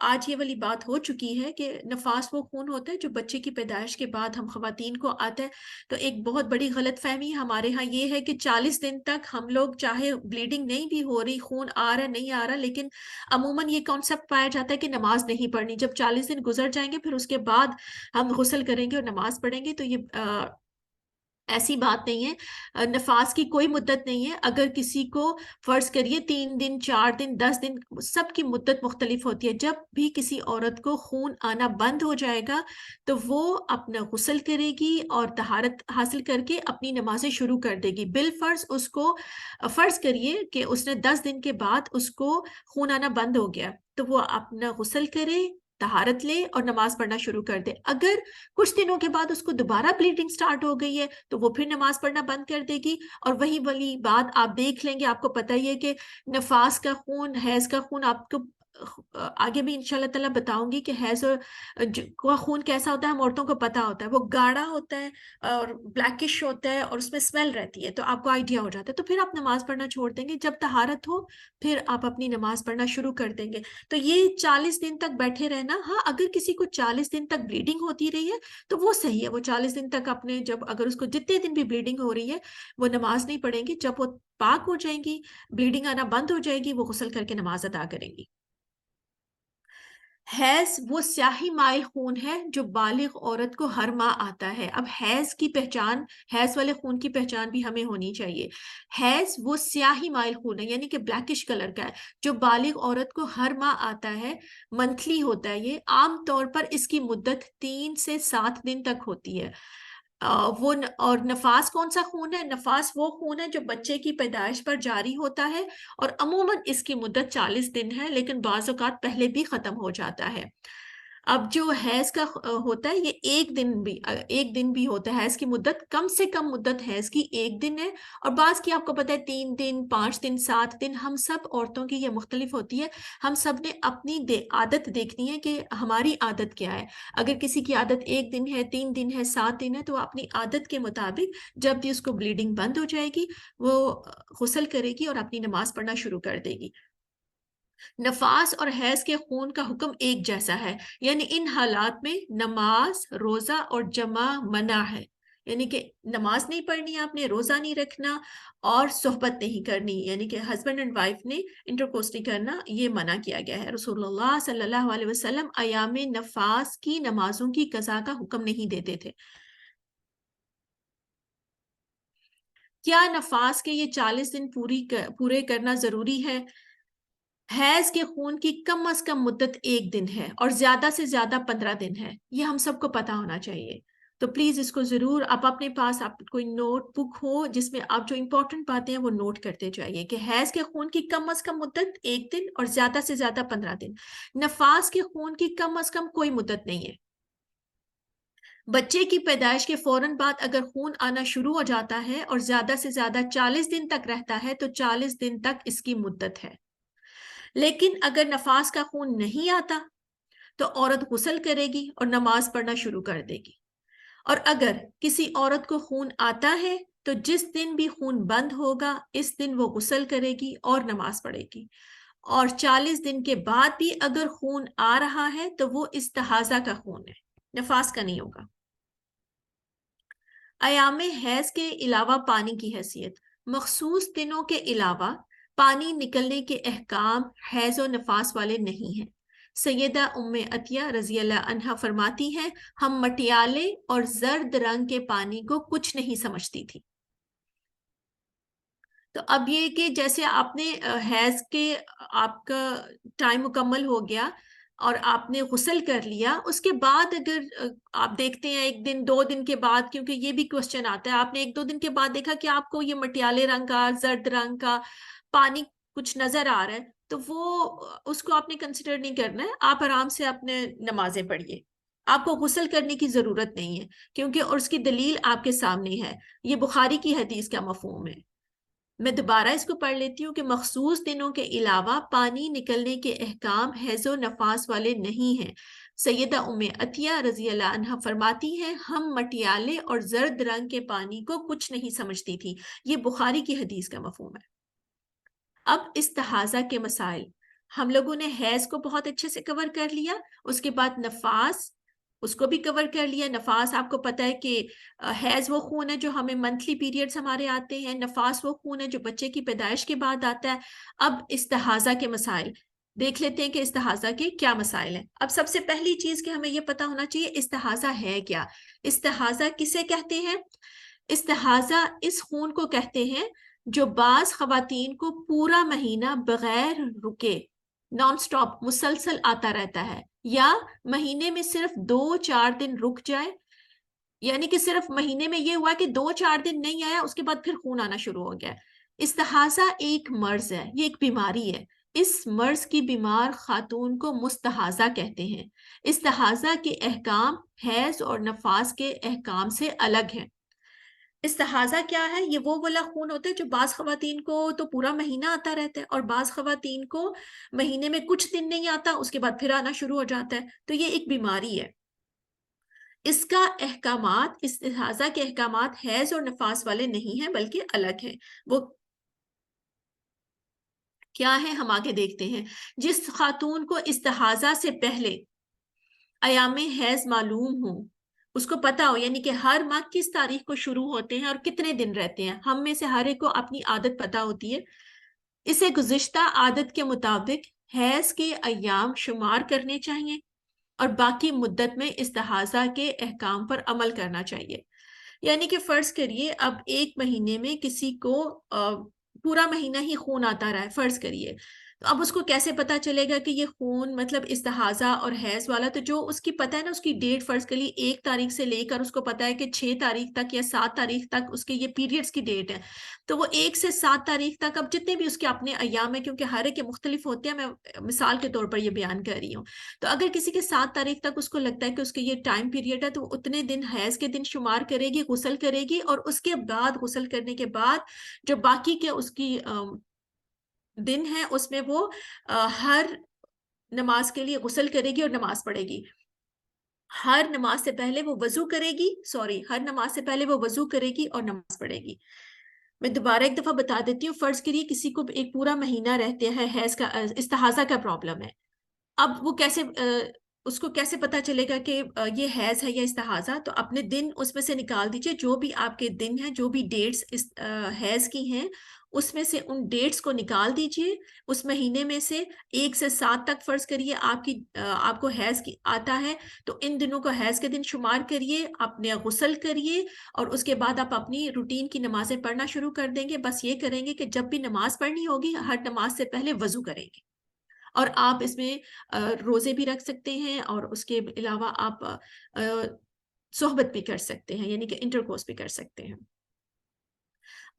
S3: آج یہ والی بات ہو چکی ہے کہ نفاس وہ خون ہوتا ہے جو بچے کی پیدائش کے بعد ہم خواتین کو آتا ہے. تو ایک بہت بڑی غلط فہمی ہمارے ہاں یہ ہے کہ 40 دن تک ہم لوگ چاہے بلیڈنگ نہیں بھی ہو رہی، خون آ رہا نہیں آ رہا، لیکن عموماً یہ کانسیپٹ پایا جاتا ہے کہ نماز نہیں پڑھنی. جب 40 دن گزر جائیں گے پھر اس کے بعد ہم غسل کریں گے اور نماز پڑھیں گے. تو یہ ایسی بات نہیں ہے. نفاس کی کوئی مدت نہیں ہے. اگر کسی کو فرض کریے 3 دن، 4 دن، 10 دن، سب کی مدت مختلف ہوتی ہے. جب بھی کسی عورت کو خون آنا بند ہو جائے گا تو وہ اپنا غسل کرے گی اور طہارت حاصل کر کے اپنی نمازیں شروع کر دے گی. بالفرض اس کو فرض کریے کہ اس نے 10 دن کے بعد اس کو خون آنا بند ہو گیا تو وہ اپنا غسل کرے، طہارت لے اور نماز پڑھنا شروع کر دے. اگر کچھ دنوں کے بعد اس کو دوبارہ بلیڈنگ سٹارٹ ہو گئی ہے تو وہ پھر نماز پڑھنا بند کر دے گی. اور وہی والی بات آپ دیکھ لیں گے، آپ کو پتہ ہی ہے کہ نفاس کا خون، حیض کا خون، آپ کو آگے بھی انشاءاللہ تعالیٰ بتاؤں گی کہ حیض کا خون کیسا ہوتا ہے. ہم عورتوں کو پتہ ہوتا ہے وہ گاڑھا ہوتا ہے اور بلیکش ہوتا ہے اور اس میں اسمیل رہتی ہے، تو آپ کو آئیڈیا ہو جاتا ہے. تو پھر آپ نماز پڑھنا چھوڑ دیں گے. جب طہارت ہو پھر آپ اپنی نماز پڑھنا شروع کر دیں گے. تو یہ 40 دن تک بیٹھے رہنا، ہاں اگر کسی کو 40 دن تک بلیڈنگ ہوتی رہی ہے تو وہ صحیح ہے. وہ 40 دن تک اپنے اگر اس کو جتنے دن بھی بلیڈنگ ہو رہی ہے وہ نماز نہیں پڑھیں گی. جب وہ پاک ہو جائیں گی، بلیڈنگ آنا بند ہو جائے گی، وہ غسل کر کے نماز ادا کریں گی. حیض وہ سیاہی مائل خون ہے جو بالغ عورت کو ہر ماہ آتا ہے. اب حیض والے خون کی پہچان بھی ہمیں ہونی چاہیے. حیض وہ سیاہی مائل خون ہے، یعنی کہ بلیکش کلر کا ہے، جو بالغ عورت کو ہر ماہ آتا ہے. منتھلی ہوتا ہے. یہ عام طور پر اس کی مدت 3 سے 7 دن تک ہوتی ہے. اور نفاس کون سا خون ہے؟ نفاس وہ خون ہے جو بچے کی پیدائش پر جاری ہوتا ہے اور عموماً اس کی مدت 40 دن ہے، لیکن بعض اوقات پہلے بھی ختم ہو جاتا ہے. اب جو حیض کا ہوتا ہے یہ ایک دن بھی ہوتا ہے. حیض کی مدت کم سے کم مدت حیض کی 1 دن ہے، اور بعض کی آپ کو پتہ ہے 3 دن، 5 دن، 7 دن. ہم سب عورتوں کی یہ مختلف ہوتی ہے. ہم سب نے اپنی عادت دیکھنی ہے کہ ہماری عادت کیا ہے. اگر کسی کی عادت 1 دن ہے، 3 دن ہے، 7 دن ہے، تو اپنی عادت کے مطابق جب بھی اس کو بلیڈنگ بند ہو جائے گی وہ غسل کرے گی اور اپنی نماز پڑھنا شروع کر دے گی. نفاس اور حیض کے خون کا حکم ایک جیسا ہے، یعنی ان حالات میں نماز، روزہ اور جمع منع ہے. یعنی کہ نماز نہیں پڑھنی آپ نے، روزہ نہیں رکھنا اور صحبت نہیں کرنی، یعنی کہ ہسبینڈ اینڈ وائف نے انٹرکورس نہیں کرنا، یہ منع کیا گیا ہے. رسول اللہ صلی اللہ علیہ وسلم ایام نفاس کی نمازوں کی قضا کا حکم نہیں دیتے تھے. کیا نفاس کے یہ 40 دن پورے کرنا ضروری ہے؟ حیض کے خون کی کم از کم مدت 1 دن ہے اور زیادہ سے زیادہ 15 دن ہے. یہ ہم سب کو پتا ہونا چاہیے. تو پلیز اس کو ضرور آپ اپنے پاس کوئی نوٹ بک ہو جس میں آپ جو امپورٹنٹ باتیں ہیں وہ نوٹ کرتے جائیے کہ حیض کے خون کی کم از کم مدت 1 دن اور زیادہ سے زیادہ 15 دن. نفاس کے خون کی کم از کم کوئی مدت نہیں ہے. بچے کی پیدائش کے فوراً بعد اگر خون آنا شروع ہو جاتا ہے اور زیادہ سے زیادہ 40 دن تک رہتا ہے تو 40 دن تک اس کی مدت ہے. لیکن اگر نفاس کا خون نہیں آتا تو عورت غسل کرے گی اور نماز پڑھنا شروع کر دے گی. اور اگر کسی عورت کو خون آتا ہے تو جس دن بھی خون بند ہوگا اس دن وہ غسل کرے گی اور نماز پڑھے گی، اور 40 دن کے بعد بھی اگر خون آ رہا ہے تو وہ استحاضہ کا خون ہے، نفاس کا نہیں ہوگا۔ ایام حیض کے علاوہ پانی کی حیثیت، مخصوص دنوں کے علاوہ پانی نکلنے کے احکام حیض و نفاس والے نہیں ہیں۔ سیدہ ام عطیہ رضی اللہ عنہا فرماتی ہیں ہم مٹیالے اور زرد رنگ کے پانی کو کچھ نہیں سمجھتی تھی۔ تو اب یہ کہ جیسے آپ نے حیض کے آپ کا ٹائم مکمل ہو گیا اور آپ نے غسل کر لیا، اس کے بعد اگر آپ دیکھتے ہیں 1 دن 2 دن کے بعد، کیونکہ یہ بھی کوشچن آتا ہے، آپ نے 1-2 دن کے بعد دیکھا کہ آپ کو یہ مٹیالے رنگ کا زرد رنگ کا پانی کچھ نظر آ رہا ہے، تو وہ اس کو آپ نے کنسیڈر نہیں کرنا ہے، آپ آرام سے اپنے نمازیں پڑھیے، آپ کو غسل کرنے کی ضرورت نہیں ہے، کیونکہ اور اس کی دلیل آپ کے سامنے ہے، یہ بخاری کی حدیث کا مفہوم ہے۔ میں دوبارہ اس کو پڑھ لیتی ہوں کہ مخصوص دنوں کے علاوہ پانی نکلنے کے احکام حیض و نفاس والے نہیں ہیں۔ سیدہ ام عطیہ رضی اللہ عنہا فرماتی ہیں ہم مٹیالے اور زرد رنگ کے پانی کو کچھ نہیں سمجھتی تھی، یہ بخاری کی حدیث کا مفہوم ہے۔ اب استحاضہ کے مسائل، ہم لوگوں نے حیض کو بہت اچھے سے کور کر لیا، اس کے بعد نفاس اس کو بھی کور کر لیا۔ نفاس آپ کو پتہ ہے کہ حیض وہ خون ہے جو ہمیں منتھلی پیریڈز ہمارے آتے ہیں، نفاس وہ خون ہے جو بچے کی پیدائش کے بعد آتا ہے۔ اب استحاضہ کے مسائل دیکھ لیتے ہیں کہ استحاضہ کے کیا مسائل ہیں۔ اب سب سے پہلی چیز کہ ہمیں یہ پتہ ہونا چاہیے استحاضہ ہے کیا، استحاضہ کسے کہتے ہیں؟ استحاضہ اس خون کو کہتے ہیں جو بعض خواتین کو پورا مہینہ بغیر رکے نان سٹاپ مسلسل آتا رہتا ہے، یا مہینے میں صرف 2-4 دن رک جائے، یعنی کہ صرف مہینے میں یہ ہوا کہ 2-4 دن نہیں آیا، اس کے بعد پھر خون آنا شروع ہو گیا۔ استحاضہ ایک مرض ہے، یہ ایک بیماری ہے، اس مرض کی بیمار خاتون کو مستحاضہ کہتے ہیں۔ استحاضہ کے احکام حیض اور نفاس کے احکام سے الگ ہیں۔ استحاضہ کیا ہے؟ یہ وہ والا خون ہوتا ہے جو بعض خواتین کو تو پورا مہینہ آتا رہتا ہے، اور بعض خواتین کو مہینے میں کچھ دن نہیں آتا، اس کے بعد پھر آنا شروع ہو جاتا ہے، تو یہ ایک بیماری ہے۔ اس کا احکامات، استحاضہ کے احکامات حیض اور نفاس والے نہیں ہیں بلکہ الگ ہیں۔ وہ کیا ہے ہم آگے دیکھتے ہیں۔ جس خاتون کو استحاضہ سے پہلے ایام حیض معلوم ہوں، اس کو پتا ہو یعنی کہ ہر ماہ کس تاریخ کو شروع ہوتے ہیں اور کتنے دن رہتے ہیں، ہم میں سے ہر ایک کو اپنی عادت پتا ہوتی ہے، اسے گزشتہ عادت کے مطابق حیض کے ایام شمار کرنے چاہیے اور باقی مدت میں استحاضہ کے احکام پر عمل کرنا چاہیے۔ یعنی کہ فرض کریے اب 1 مہینے میں کسی کو پورا مہینہ ہی خون آتا رہا ہے، فرض کریے، تو اب اس کو کیسے پتا چلے گا کہ یہ خون مطلب استحاضہ اور حیض والا؟ تو جو اس کی پتہ ہے نا، اس کی ڈیٹ فرض کر لیے 1 تاریخ سے لے کر اس کو پتا ہے کہ 6 تاریخ تک یا 7 تاریخ تک اس کے یہ پیریڈز کی ڈیٹ ہے، تو وہ 1 سے 7 تاریخ تک اب جتنے بھی اس کے اپنے ایام ہیں، کیونکہ ہر ایک کے مختلف ہوتے ہیں، میں مثال کے طور پر یہ بیان کر رہی ہوں، تو اگر کسی کے 7 تاریخ تک اس کو لگتا ہے کہ اس کے یہ ٹائم پیریڈ ہے، تو وہ اتنے دن حیض کے دن شمار کرے گی، غسل کرے گی، اور اس کے بعد غسل کرنے کے بعد جو باقی کے اس کی دن ہے اس میں وہ ہر نماز کے لیے غسل کرے گی اور نماز پڑھے گی۔ ہر نماز سے پہلے وہ وضو کرے گی، ہر نماز سے پہلے وہ وضو کرے گی اور نماز پڑھے گی۔ میں دوبارہ ایک دفعہ بتا دیتی ہوں، فرض کریے کسی کو ایک پورا مہینہ رہتے ہیں حیض کا استحاضہ کا پرابلم ہے، اب وہ کیسے اس کو کیسے پتا چلے گا کہ یہ حیض ہے یا استحاضہ؟ تو اپنے دن اس میں سے نکال دیجئے، جو بھی آپ کے دن ہیں، جو بھی ڈیٹس حیض کی ہیں، اس میں سے ان ڈیٹس کو نکال دیجئے، اس مہینے میں سے 1 سے 7 تک فرض کریے آپ کو حیض کی آتا ہے، تو ان دنوں کو حیض کے دن شمار کریے، اپنے غسل کریے، اور اس کے بعد آپ اپنی روٹین کی نمازیں پڑھنا شروع کر دیں گے۔ بس یہ کریں گے کہ جب بھی نماز پڑھنی ہوگی، ہر نماز سے پہلے وضو کریں گے، اور آپ اس میں روزے بھی رکھ سکتے ہیں، اور اس کے علاوہ آپ صحبت بھی کر سکتے ہیں، یعنی کہ انٹرکورس بھی کر سکتے ہیں۔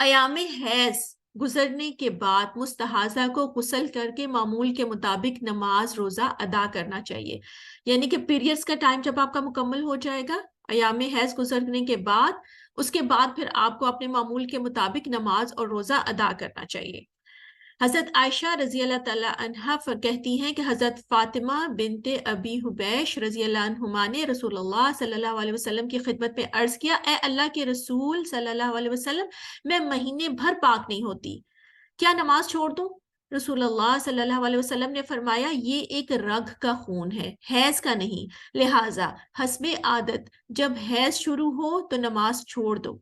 S3: ایام حیض گزرنے کے بعد مستحاضہ کو غسل کر کے معمول کے مطابق نماز روزہ ادا کرنا چاہیے، یعنی کہ پیریڈز کا ٹائم جب آپ کا مکمل ہو جائے گا ایام حیض گزرنے کے بعد، اس کے بعد پھر آپ کو اپنے معمول کے مطابق نماز اور روزہ ادا کرنا چاہیے۔ حضرت عائشہ رضی اللہ تعالیٰ عنہا کہتی ہیں کہ حضرت فاطمہ بنت ابی حبیش رضی اللہ عنہما نے رسول اللہ صلی اللہ علیہ وسلم کی خدمت میں عرض کیا، اے اللہ کے رسول صلی اللہ علیہ وسلم، میں مہینے بھر پاک نہیں ہوتی، کیا نماز چھوڑ دوں؟ رسول اللہ صلی اللہ علیہ وسلم نے فرمایا، یہ ایک رگ کا خون ہے، حیض کا نہیں، لہٰذا حسب عادت جب حیض شروع ہو تو نماز چھوڑ دو،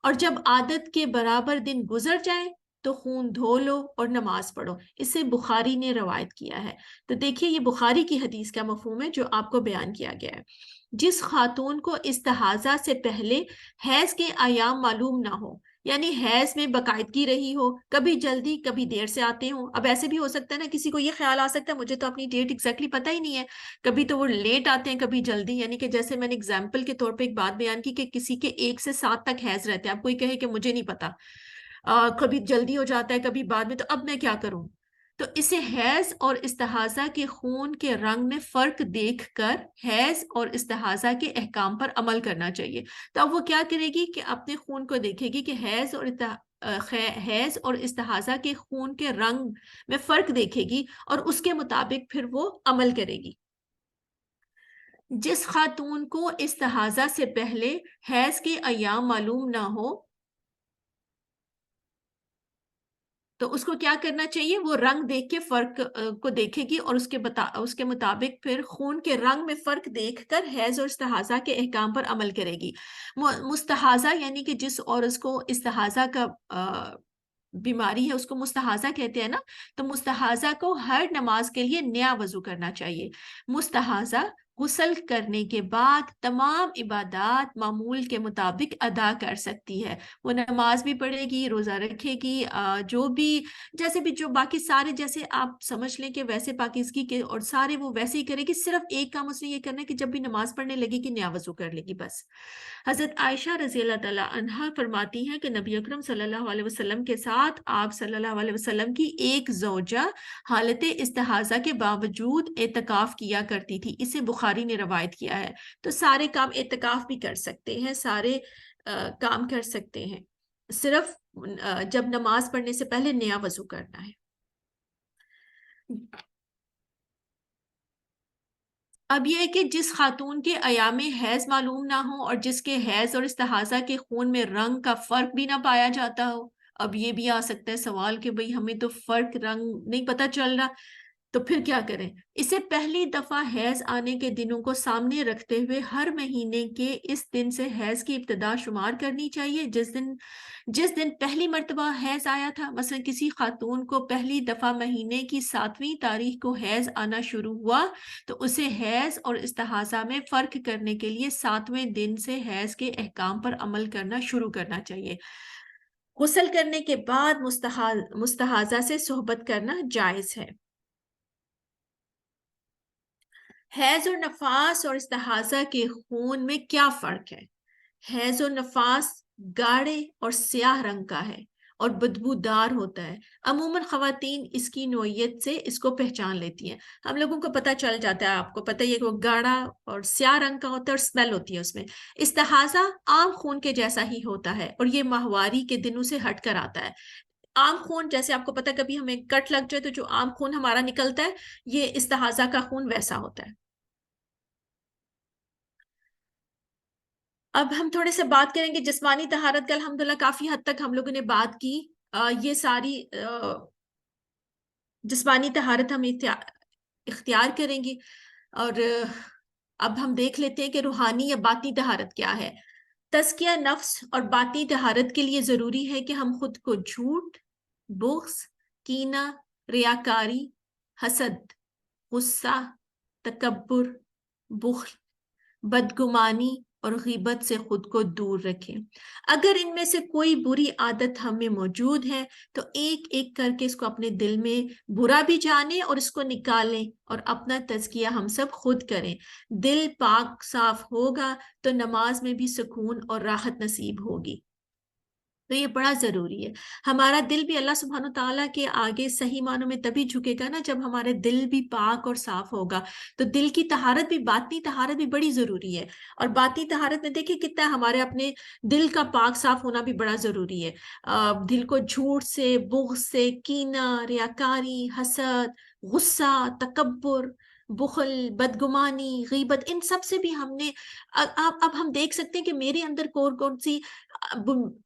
S3: اور جب عادت کے برابر دن گزر جائے تو خون دھو لو اور نماز پڑھو۔ اسے بخاری نے روایت کیا ہے۔ تو دیکھیے یہ بخاری کی حدیث کا مفہوم ہے جو آپ کو بیان کیا گیا ہے۔ جس خاتون کو استحاضہ سے پہلے حیض کے ایام معلوم نہ ہو، یعنی حیض میں باقاعدگی رہی ہو، کبھی جلدی کبھی دیر سے آتے ہوں، اب ایسے بھی ہو سکتا ہے نا، کسی کو یہ خیال آ سکتا ہے مجھے تو اپنی ڈیٹ ایگزیکٹلی پتہ ہی نہیں ہے، کبھی تو وہ لیٹ آتے ہیں کبھی جلدی، یعنی کہ جیسے میں نے اگزامپل کے طور پہ ایک بات بیان کی کہ کسی کے 1 سے 7 تک حیض رہتے ہیں، اب کوئی کہے کہ مجھے نہیں پتا، کبھی جلدی ہو جاتا ہے کبھی بعد میں، تو اب میں کیا کروں؟ تو اسے حیض اور استحاضہ کے خون کے رنگ میں فرق دیکھ کر حیض اور استحاضہ کے احکام پر عمل کرنا چاہیے۔ تو اب وہ کیا کرے گی کہ اپنے خون کو دیکھے گی کہ حیض اور استحاضہ کے خون کے رنگ میں فرق دیکھے گی اور اس کے مطابق پھر وہ عمل کرے گی۔ جس خاتون کو استحاضہ سے پہلے حیض کے ایام معلوم نہ ہو تو اس کو کیا کرنا چاہیے؟ وہ رنگ دیکھ کے فرق کو دیکھے گی اور اس کے مطابق پھر خون کے رنگ میں فرق دیکھ کر حیض اور استحاضہ کے احکام پر عمل کرے گی۔ مستحاضہ یعنی کہ جس عورت کو استحاضہ کا بیماری ہے اس کو مستحاضہ کہتے ہیں نا، تو مستحاضہ کو ہر نماز کے لیے نیا وضو کرنا چاہیے۔ مستحاضہ غسل کرنے کے بعد تمام عبادات معمول کے مطابق ادا کر سکتی ہے، وہ نماز بھی پڑھے گی، روزہ رکھے گی، جو بھی جیسے بھی جو باقی سارے جیسے آپ سمجھ لیں کہ ویسے پاکیزگی کے اور سارے وہ ویسے ہی کرے گی، صرف ایک کام اس نے یہ کرنا ہے کہ جب بھی نماز پڑھنے لگے گی نیا وضو کر لے گی بس۔ حضرت عائشہ رضی اللہ تعالیٰ عنہا فرماتی ہیں کہ نبی اکرم صلی اللہ علیہ وسلم کے ساتھ آپ صلی اللہ علیہ وسلم کی ایک زوجہ حالت استحاضہ کے باوجود اعتکاف کیا کرتی تھی، اسے بخاری نے روایت کیا ہے۔ تو سارے کام اعتکاف بھی کر سکتے ہیں، سارے کام کر سکتے ہیں، صرف جب نماز پڑھنے سے پہلے نیا وضو کرنا ہے۔ اب یہ ہے کہ جس خاتون کے ایام حیض معلوم نہ ہو اور جس کے حیض اور استحاضہ کے خون میں رنگ کا فرق بھی نہ پایا جاتا ہو، اب یہ بھی آ سکتا ہے سوال کہ بھئی ہمیں تو فرق رنگ نہیں پتہ چل رہا، تو پھر کیا کریں؟ اسے پہلی دفعہ حیض آنے کے دنوں کو سامنے رکھتے ہوئے ہر مہینے کے اس دن سے حیض کی ابتدا شمار کرنی چاہیے جس دن پہلی مرتبہ حیض آیا تھا۔ مثلا کسی خاتون کو پہلی دفعہ مہینے کی 7ویں تاریخ کو حیض آنا شروع ہوا تو اسے حیض اور استحاضہ میں فرق کرنے کے لیے 7ویں دن سے حیض کے احکام پر عمل کرنا شروع کرنا چاہیے۔ غسل کرنے کے بعد مستحاضہ سے صحبت کرنا جائز ہے۔ حیض اور نفاس اور استحاضہ کے خون میں کیا فرق ہے؟ حیض اور نفاس گاڑھے اور سیاہ رنگ کا ہے اور بدبودار ہوتا ہے۔ عموماً خواتین اس کی نوعیت سے اس کو پہچان لیتی ہیں، ہم لوگوں کو پتہ چل جاتا ہے، آپ کو پتہ ہی ہے کہ وہ گاڑھا اور سیاہ رنگ کا ہوتا ہے اور اسمیل ہوتی ہے اس میں۔ استحاضہ عام خون کے جیسا ہی ہوتا ہے اور یہ ماہواری کے دنوں سے ہٹ کر آتا ہے۔ عام خون جیسے آپ کو پتہ کبھی ہمیں کٹ لگ جائے تو جو عام خون ہمارا نکلتا ہے یہ استحاضہ کا خون ویسا ہوتا ہے۔ اب ہم تھوڑے سے بات کریں گے جسمانی طہارت کا، الحمدللہ کافی حد تک ہم لوگوں نے بات کی، یہ ساری جسمانی طہارت ہم اختیار کریں گے، اور اب ہم دیکھ لیتے ہیں کہ روحانی یا باطنی طہارت کیا ہے۔ تزکیہ نفس اور باطنی طہارت کے لیے ضروری ہے کہ ہم خود کو جھوٹ، بغض، کینہ، ریاکاری، حسد، غصہ، تکبر، بخل، بدگمانی اور غیبت سے خود کو دور رکھیں۔ اگر ان میں سے کوئی بری عادت ہم میں موجود ہے تو ایک ایک کر کے اس کو اپنے دل میں برا بھی جانیں اور اس کو نکالیں اور اپنا تزکیہ ہم سب خود کریں۔ دل پاک صاف ہوگا تو نماز میں بھی سکون اور راحت نصیب ہوگی۔ تو یہ بڑا ضروری ہے. ہمارا دل بھی اللہ سبحانہ تعالیٰ کے آگے صحیح معنوں میں تبھی جھکے گا نا جب ہمارے دل بھی پاک اور صاف ہوگا. تو دل کی طہارت بھی، باطنی طہارت بھی بڑی ضروری ہے. اور باطنی طہارت میں دیکھیں کتنا ہمارے اپنے دل کا پاک صاف ہونا بھی بڑا ضروری ہے. دل کو جھوٹ سے، بغض سے، کینہ، ریاکاری، حسد، غصہ، تکبر، بخل، بدگمانی، غیبت، ان سب سے بھی ہم نے اب ہم دیکھ سکتے ہیں کہ میرے اندر کون سی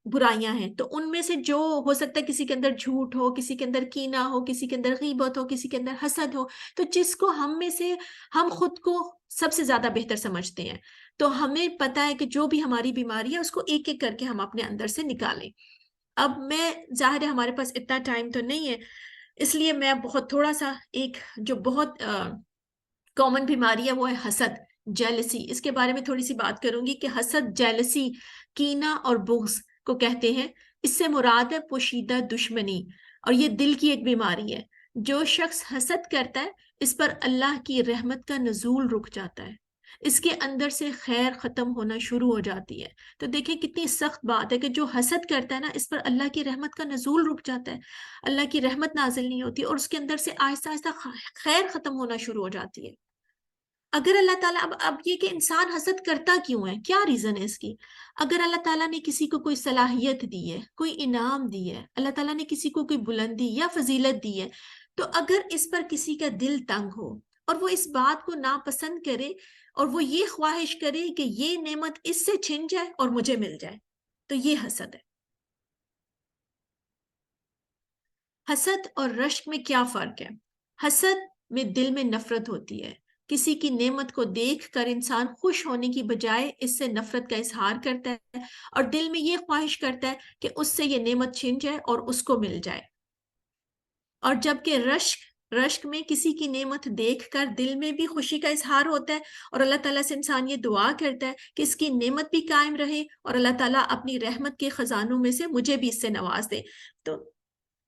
S3: برائیاں ہیں. تو ان میں سے جو ہو سکتا ہے کسی کے اندر جھوٹ ہو، کسی کے اندر کینہ ہو، کسی کے اندر غیبت ہو، کسی کے اندر حسد ہو. تو جس کو ہم میں سے ہم خود کو سب سے زیادہ بہتر سمجھتے ہیں، تو ہمیں پتا ہے کہ جو بھی ہماری بیماری ہے اس کو ایک ایک کر کے ہم اپنے اندر سے نکالیں. اب میں، ظاہر ہے ہمارے پاس اتنا ٹائم تو نہیں ہے، اس لیے میں بہت تھوڑا سا ایک جو بہت کامن بیماری ہے وہ ہے حسد، جیلسی. اس کے بارے میں تھوڑی سی بات کروں گی کہ حسد، جیلسی، کینہ اور بغض کو کہتے ہیں. اس سے مراد ہے پوشیدہ دشمنی، اور یہ دل کی ایک بیماری ہے. جو شخص حسد کرتا ہے اس پر اللہ کی رحمت کا نزول رک جاتا ہے، اس کے اندر سے خیر ختم ہونا شروع ہو جاتی ہے. تو دیکھیں کتنی سخت بات ہے کہ جو حسد کرتا ہے نا اس پر اللہ کی رحمت کا نزول رک جاتا ہے، اللہ کی رحمت نازل نہیں ہوتی اور اس کے اندر سے آہستہ آہستہ خیر ختم ہونا شروع ہو جاتی ہے. اگر اللہ تعالیٰ اب یہ کہ انسان حسد کرتا کیوں ہے، کیا ریزن ہے اس کی؟ اگر اللہ تعالیٰ نے کسی کو کوئی صلاحیت دی ہے، کوئی انعام دی ہے، اللہ تعالیٰ نے کسی کو کوئی بلندی یا فضیلت دی ہے، تو اگر اس پر کسی کا دل تنگ ہو اور وہ اس بات کو ناپسند کرے اور وہ یہ خواہش کرے کہ یہ نعمت اس سے چھن جائے اور مجھے مل جائے، تو یہ حسد ہے. حسد اور رشک میں کیا فرق ہے؟ حسد میں دل میں نفرت ہوتی ہے. کسی کی نعمت کو دیکھ کر انسان خوش ہونے کی بجائے اس سے نفرت کا اظہار کرتا ہے اور دل میں یہ خواہش کرتا ہے کہ اس سے یہ نعمت چھن جائے اور اس کو مل جائے. اور جبکہ رشک میں کسی کی نعمت دیکھ کر دل میں بھی خوشی کا اظہار ہوتا ہے اور اللہ تعالیٰ سے انسان یہ دعا کرتا ہے کہ اس کی نعمت بھی قائم رہے اور اللہ تعالیٰ اپنی رحمت کے خزانوں میں سے مجھے بھی اس سے نواز دے. تو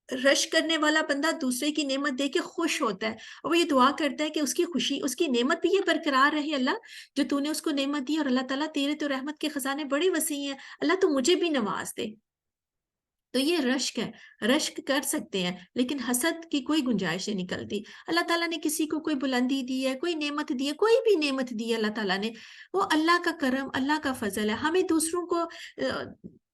S3: رشک کرنے والا بندہ دوسرے کی نعمت دیکھ کے خوش ہوتا ہے اور وہ یہ دعا کرتا ہے کہ اس کی خوشی، اس کی نعمت بھی یہ برقرار رہے، اللہ جو تو نے اس کو نعمت دی، اور اللہ تعالیٰ تیرے تو رحمت کے خزانے بڑے وسیع ہیں، اللہ تو مجھے بھی نواز دے. تو یہ رشک ہے. رشک کر سکتے ہیں لیکن حسد کی کوئی گنجائش نہیں نکلتی. اللہ تعالیٰ نے کسی کو کوئی بلندی دی ہے، کوئی نعمت دی ہے، کوئی بھی نعمت دی ہے اللہ تعالیٰ نے، وہ اللہ کا کرم، اللہ کا فضل ہے. ہمیں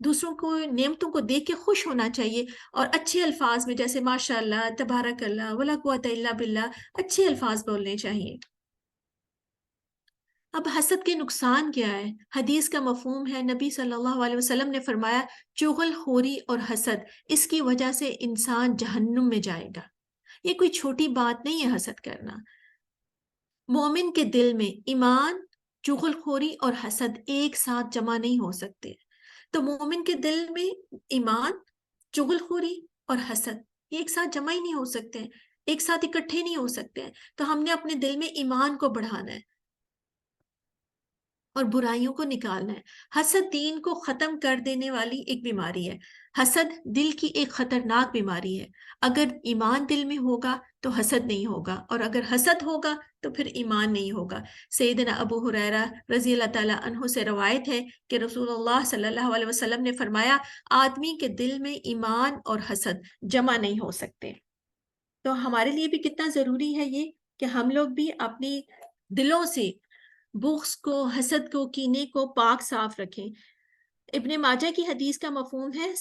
S3: دوسروں کو نعمتوں کو دیکھ کے خوش ہونا چاہیے اور اچھے الفاظ میں، جیسے ماشاء اللہ، تبارک اللہ، ولا قوت الا باللہ، اچھے الفاظ بولنے چاہیے. اب حسد کے نقصان کیا ہے؟ حدیث کا مفہوم ہے، نبی صلی اللہ علیہ وسلم نے فرمایا، چغل خوری اور حسد، اس کی وجہ سے انسان جہنم میں جائے گا. یہ کوئی چھوٹی بات نہیں ہے حسد کرنا. مومن کے دل میں ایمان، چغل خوری اور حسد ایک ساتھ جمع نہیں ہو سکتے. تو مومن کے دل میں ایمان، چغل خوری اور حسد یہ ایک ساتھ جمع ہی نہیں ہو سکتے، ایک ساتھ اکٹھے نہیں ہو سکتے. تو ہم نے اپنے دل میں ایمان کو بڑھانا ہے اور برائیوں کو نکالنا ہے. حسد دین کو ختم کر دینے والی ایک بیماری ہے. حسد دل کی ایک خطرناک بیماری ہے. اگر ایمان دل میں ہوگا تو حسد نہیں ہوگا، اور اگر حسد ہوگا تو پھر ایمان نہیں ہوگا. سیدنا ابو ہریرہ رضی اللہ تعالیٰ عنہ سے روایت ہے کہ رسول اللہ صلی اللہ علیہ وسلم نے فرمایا، آدمی کے دل میں ایمان اور حسد جمع نہیں ہو سکتے. تو ہمارے لیے بھی کتنا ضروری ہے یہ کہ ہم لوگ بھی اپنی دلوں سے بغض کو، حسد کو، کینے کو پاک صاف رکھیں. ابن ماجہ کی حدیث کا مفہوم ہے،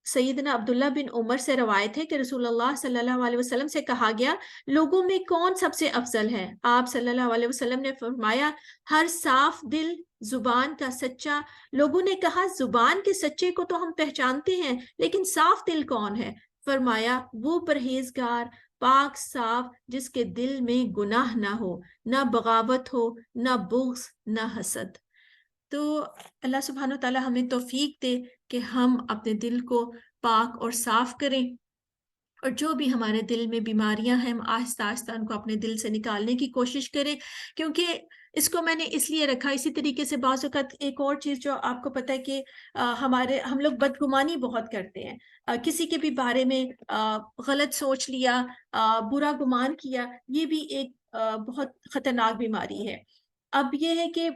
S3: سیدنا عبداللہ بن عمر سے روایت ہے کہ رسول اللہ صلی اللہ علیہ وسلم سے کہا گیا، لوگوں میں کون سب سے افضل ہے؟ آپ صلی اللہ علیہ وسلم نے فرمایا، ہر صاف دل، زبان کا سچا. لوگوں نے کہا، زبان کے سچے کو تو ہم پہچانتے ہیں، لیکن صاف دل کون ہے؟ فرمایا، وہ پرہیزگار، پاک صاف، جس کے دل میں گناہ نہ ہو، نہ بغاوت ہو، نہ بغض، نہ حسد. تو اللہ سبحانہ وتعالی ہمیں توفیق دے کہ ہم اپنے دل کو پاک اور صاف کریں، اور جو بھی ہمارے دل میں بیماریاں ہیں ہم آہستہ آہستہ ان کو اپنے دل سے نکالنے کی کوشش کریں. کیونکہ اس کو میں نے اس لیے رکھا. اسی طریقے سے بعض اوقات ایک اور چیز جو آپ کو پتہ ہے کہ ہم لوگ بدگمانی بہت کرتے ہیں. کسی کے بھی بارے میں غلط سوچ لیا، برا گمان کیا، یہ بھی ایک بہت خطرناک بیماری ہے. اب یہ ہے کہ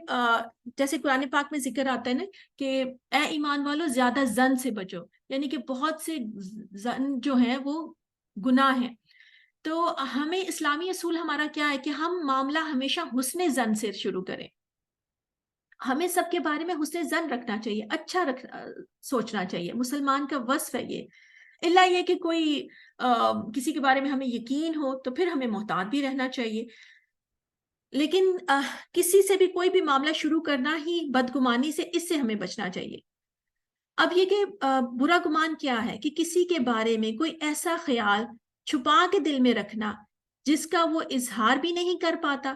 S3: جیسے قرآن پاک میں ذکر آتا ہے نا کہ اے ایمان والو زیادہ زن سے بچو، یعنی کہ بہت سے زن جو ہیں وہ گناہ ہیں. تو ہمیں اسلامی اصول ہمارا کیا ہے کہ ہم معاملہ ہمیشہ حسن زن سے شروع کریں. ہمیں سب کے بارے میں حسن زن رکھنا چاہیے، اچھا سوچنا چاہیے. مسلمان کا وصف ہے یہ. اللہ یہ کہ کوئی کسی کے بارے میں ہمیں یقین ہو تو پھر ہمیں محتاط بھی رہنا چاہیے. لیکن کسی سے بھی کوئی بھی معاملہ شروع کرنا ہی بدگمانی سے، اس سے ہمیں بچنا چاہیے. اب یہ کہ برا گمان کیا ہے کہ کسی کے بارے میں کوئی ایسا خیال چھپا کے دل میں رکھنا جس کا وہ اظہار بھی نہیں کر پاتا،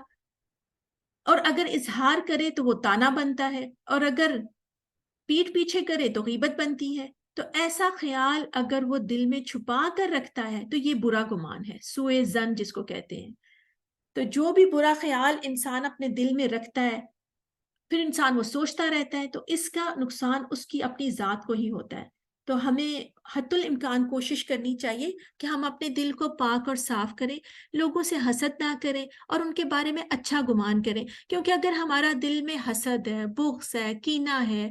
S3: اور اگر اظہار کرے تو وہ طعنہ بنتا ہے، اور اگر پیٹھ پیچھے کرے تو غیبت بنتی ہے. تو ایسا خیال اگر وہ دل میں چھپا کر رکھتا ہے تو یہ برا گمان ہے، سوء ظن جس کو کہتے ہیں. تو جو بھی برا خیال انسان اپنے دل میں رکھتا ہے پھر انسان وہ سوچتا رہتا ہے، تو اس کا نقصان اس کی اپنی ذات کو ہی ہوتا ہے. تو ہمیں حد الامکان کوشش کرنی چاہیے کہ ہم اپنے دل کو پاک اور صاف کریں، لوگوں سے حسد نہ کریں اور ان کے بارے میں اچھا گمان کریں. کیونکہ اگر ہمارا دل میں حسد ہے، بغض ہے، کینہ ہے،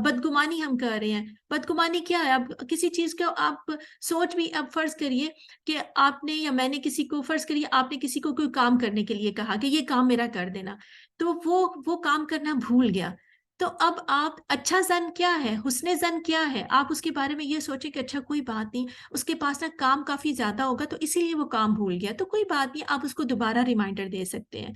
S3: بدگمانی ہم کر رہے ہیں. بدگمانی کیا ہے؟ اب کسی چیز کا آپ سوچ بھی، اب فرض کریے کہ آپ نے یا میں نے کسی کو، فرض کریے آپ نے کسی کو کوئی کام کرنے کے لیے کہا کہ یہ کام میرا کر دینا، تو وہ کام کرنا بھول گیا. تو اب آپ اچھا زن کیا ہے، حسن زن کیا ہے؟ آپ اس کے بارے میں یہ سوچیں کہ اچھا کوئی بات نہیں، اس کے پاس نا کام کافی زیادہ ہوگا تو اسی لیے وہ کام بھول گیا، تو کوئی بات نہیں، آپ اس کو دوبارہ ریمائنڈر دے سکتے ہیں.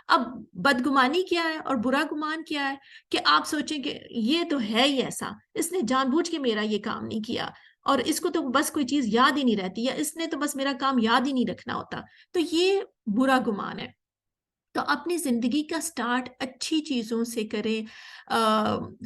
S3: اب بدگمانی کیا ہے اور برا گمان کیا ہے کہ آپ سوچیں کہ یہ تو ہے ہی ایسا، اس نے جان بوجھ کے میرا یہ کام نہیں کیا، اور اس کو تو بس کوئی چیز یاد ہی نہیں رہتی، یا اس نے تو بس میرا کام یاد ہی نہیں رکھنا ہوتا. تو یہ برا گمان ہے. تو اپنی زندگی کا سٹارٹ اچھی چیزوں سے کریں،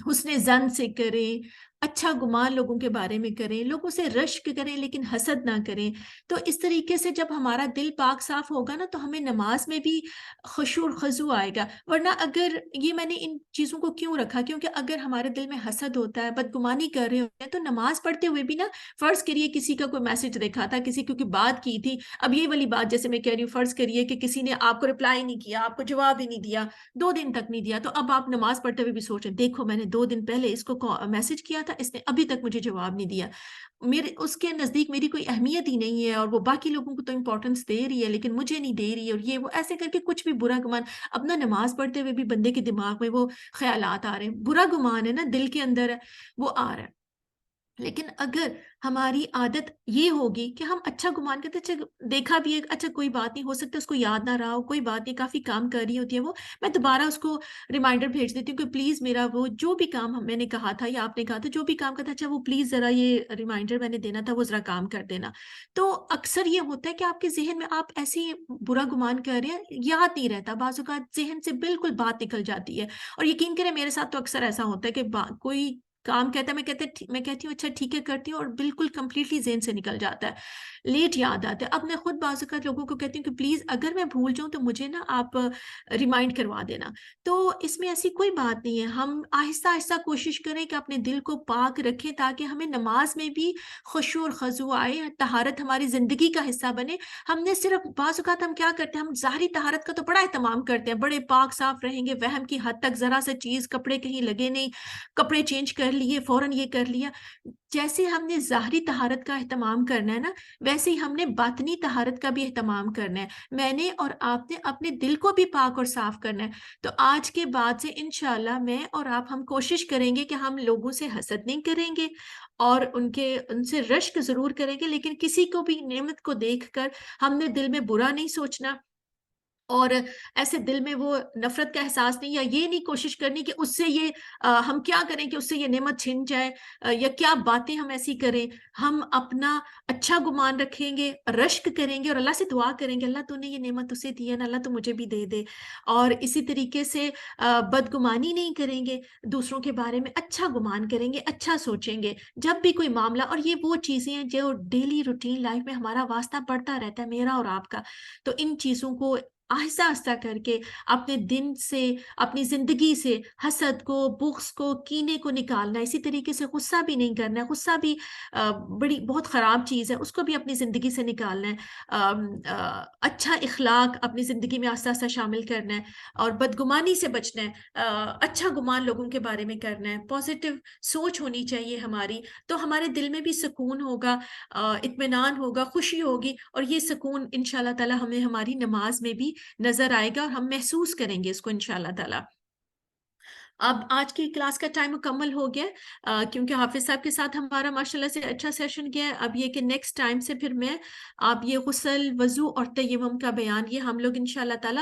S3: حسن زن سے کریں، اچھا گمان لوگوں کے بارے میں کریں، لوگوں سے رشک کریں لیکن حسد نہ کریں. تو اس طریقے سے جب ہمارا دل پاک صاف ہوگا نا تو ہمیں نماز میں بھی خشوع اور خضوع آئے گا. ورنہ اگر یہ میں نے ان چیزوں کو کیوں رکھا، کیونکہ اگر ہمارے دل میں حسد ہوتا ہے، بدگمانی کر رہے ہوتے ہیں، تو نماز پڑھتے ہوئے بھی نا، فرض کریے کسی کا کوئی میسج دیکھا تھا، کسی کو کوئی بات کی تھی، اب یہ والی بات جیسے میں کہہ رہی ہوں، فرض کریے کہ کسی نے آپ کو رپلائی نہیں کیا، آپ کو جواب ہی نہیں دیا، 2 دن تک نہیں دیا، تو اب آپ نماز پڑھتے ہوئے بھی سوچیں دیکھو میں نے 2 دن پہلے اس کو میسج کیا تھا، اس نے ابھی تک مجھے جواب نہیں دیا، اس کے نزدیک میری کوئی اہمیت ہی نہیں ہے، اور وہ باقی لوگوں کو تو امپورٹنس دے رہی ہے لیکن مجھے نہیں دے رہی ہے، اور یہ وہ ایسے کر کے کچھ بھی برا گمان اپنا نماز پڑھتے ہوئے بھی بندے کے دماغ میں وہ خیالات آ رہے ہیں، برا گمان ہے نا، دل کے اندر ہے وہ آ رہا ہے. لیکن اگر ہماری عادت یہ ہوگی کہ ہم اچھا گمان کرتے، اچھا دیکھا بھی ہے، اچھا کوئی بات نہیں، ہو سکتا ہے اس کو یاد نہ رہا ہو، کوئی بات نہیں، کافی کام کر رہی ہوتی ہے وہ، میں دوبارہ اس کو ریمائنڈر بھیج دیتی ہوں کہ پلیز میرا وہ جو بھی کام میں نے کہا تھا یا آپ نے کہا تھا، جو بھی کام کا تھا، اچھا وہ پلیز ذرا یہ ریمائنڈر میں نے دینا تھا، وہ ذرا کام کر دینا. تو اکثر یہ ہوتا ہے کہ آپ کے ذہن میں آپ ایسے برا گمان کر رہے ہیں، یاد نہیں رہتا، بعض اوقات ذہن سے بالکل بات نکل جاتی ہے. اور یقین کریں میرے ساتھ تو اکثر ایسا ہوتا ہے کہ کوئی کام کہتا ہے، میں کہتی ہوں اچھا ٹھیک ہے کرتی ہوں، اور بالکل کمپلیٹلی ذہن سے نکل جاتا ہے، لیٹ یاد آتا ہے. اب میں خود بعض اوقات لوگوں کو کہتی ہوں کہ پلیز اگر میں بھول جاؤں تو مجھے نا آپ ریمائنڈ کروا دینا. تو اس میں ایسی کوئی بات نہیں ہے، ہم آہستہ آہستہ کوشش کریں کہ اپنے دل کو پاک رکھیں تاکہ ہمیں نماز میں بھی خشوع اور خضوع آئے، طہارت ہماری زندگی کا حصہ بنے. ہم نے صرف بعض اوقات ہم کیا کرتے ہیں، ہم ظاہری طہارت کا تو بڑا اہتمام کرتے ہیں، بڑے پاک صاف رہیں گے، وہم کی حد تک، ذرا سے چیز کپڑے کہیں لگے نہیں، کپڑے چینج کر لیے، فوراً یہ کر لیا. جیسے ہم نے ظاہری طہارت کا اہتمام کرنا ہے نا، ویسے ہی ہم نے باطنی طہارت کا بھی اہتمام کرنا ہے. میں نے اور آپ نے اپنے دل کو بھی پاک اور صاف کرنا ہے. تو آج کے بعد سے انشاءاللہ میں اور آپ ہم کوشش کریں گے کہ ہم لوگوں سے حسد نہیں کریں گے، اور ان سے رشک ضرور کریں گے، لیکن کسی کو بھی نعمت کو دیکھ کر ہم نے دل میں برا نہیں سوچنا، اور ایسے دل میں وہ نفرت کا احساس نہیں، یا یہ نہیں کوشش کرنی کہ اس سے یہ ہم کیا کریں کہ اس سے یہ نعمت چھن جائے، یا کیا باتیں ہم ایسی کریں. ہم اپنا اچھا گمان رکھیں گے، رشک کریں گے، اور اللہ سے دعا کریں گے اللہ تو نے یہ نعمت اسے دی ہے نا، اللہ تو مجھے بھی دے دے. اور اسی طریقے سے بدگمانی نہیں کریں گے، دوسروں کے بارے میں اچھا گمان کریں گے، اچھا سوچیں گے جب بھی کوئی معاملہ. اور یہ وہ چیزیں ہیں جو ڈیلی روٹین لائف میں ہمارا واسطہ پڑتا رہتا ہے، میرا اور آپ کا. تو ان چیزوں کو آہستہ آہستہ کر کے اپنے دن سے، اپنی زندگی سے حسد کو، بغض کو، کینے کو نکالنا ہے۔ اسی طریقے سے غصہ بھی نہیں کرنا ہے، غصہ بھی بڑی بہت خراب چیز ہے، اس کو بھی اپنی زندگی سے نکالنا ہے۔ اچھا اخلاق اپنی زندگی میں آہستہ آہستہ شامل کرنا ہے، اور بدگمانی سے بچنا ہے، اچھا گمان لوگوں کے بارے میں کرنا ہے، پازیٹیو سوچ ہونی چاہیے ہماری، تو ہمارے دل میں بھی سکون ہوگا، اطمینان ہوگا، خوشی ہوگی، اور یہ سکون انشاءاللہ تعالی ہمیں ہماری نماز میں بھی نظر آئے گا، اور ہم محسوس کریں گے اس کو انشاءاللہ تعالی۔ اب آج کی کلاس کا ٹائم مکمل ہو گیا، کیونکہ حافظ صاحب کے ساتھ ہمارا ماشاءاللہ سے اچھا سیشن گیا ہے۔ اب یہ کہ نیکسٹ ٹائم سے پھر میں آپ یہ غسل، وضو اور تیمم کا بیان یہ ہم لوگ انشاءاللہ تعالی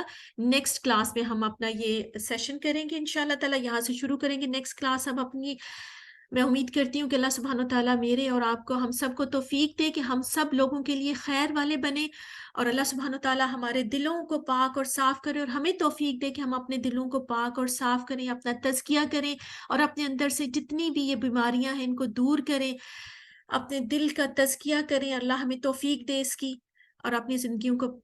S3: نیکسٹ کلاس میں ہم اپنا یہ سیشن کریں گے انشاءاللہ تعالی، یہاں سے شروع کریں گے نیکسٹ کلاس ہم اپنی۔ میں امید کرتی ہوں کہ اللہ سبحانہ و تعالیٰ میرے اور آپ کو، ہم سب کو توفیق دے کہ ہم سب لوگوں کے لیے خیر والے بنے، اور اللہ سبحانہ و تعالیٰ ہمارے دلوں کو پاک اور صاف کرے، اور ہمیں توفیق دے کہ ہم اپنے دلوں کو پاک اور صاف کریں، اپنا تزکیہ کریں، اور اپنے اندر سے جتنی بھی یہ بیماریاں ہیں ان کو دور کریں، اپنے دل کا تزکیہ کریں، اللہ ہمیں توفیق دے اس کی، اور اپنی زندگیوں کو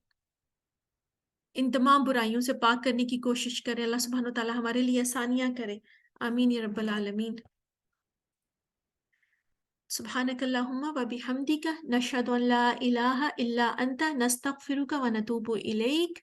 S3: ان تمام برائیوں سے پاک کرنے کی کوشش کریں۔ اللہ سبحانہ و تعالیٰ ہمارے لیے آسانیاں کرے، آمین یا رب العالمین۔ سبحانك اللهم وبحمدك نشهد أن لا إله إلا أنت نستغفرك ونتوب إليك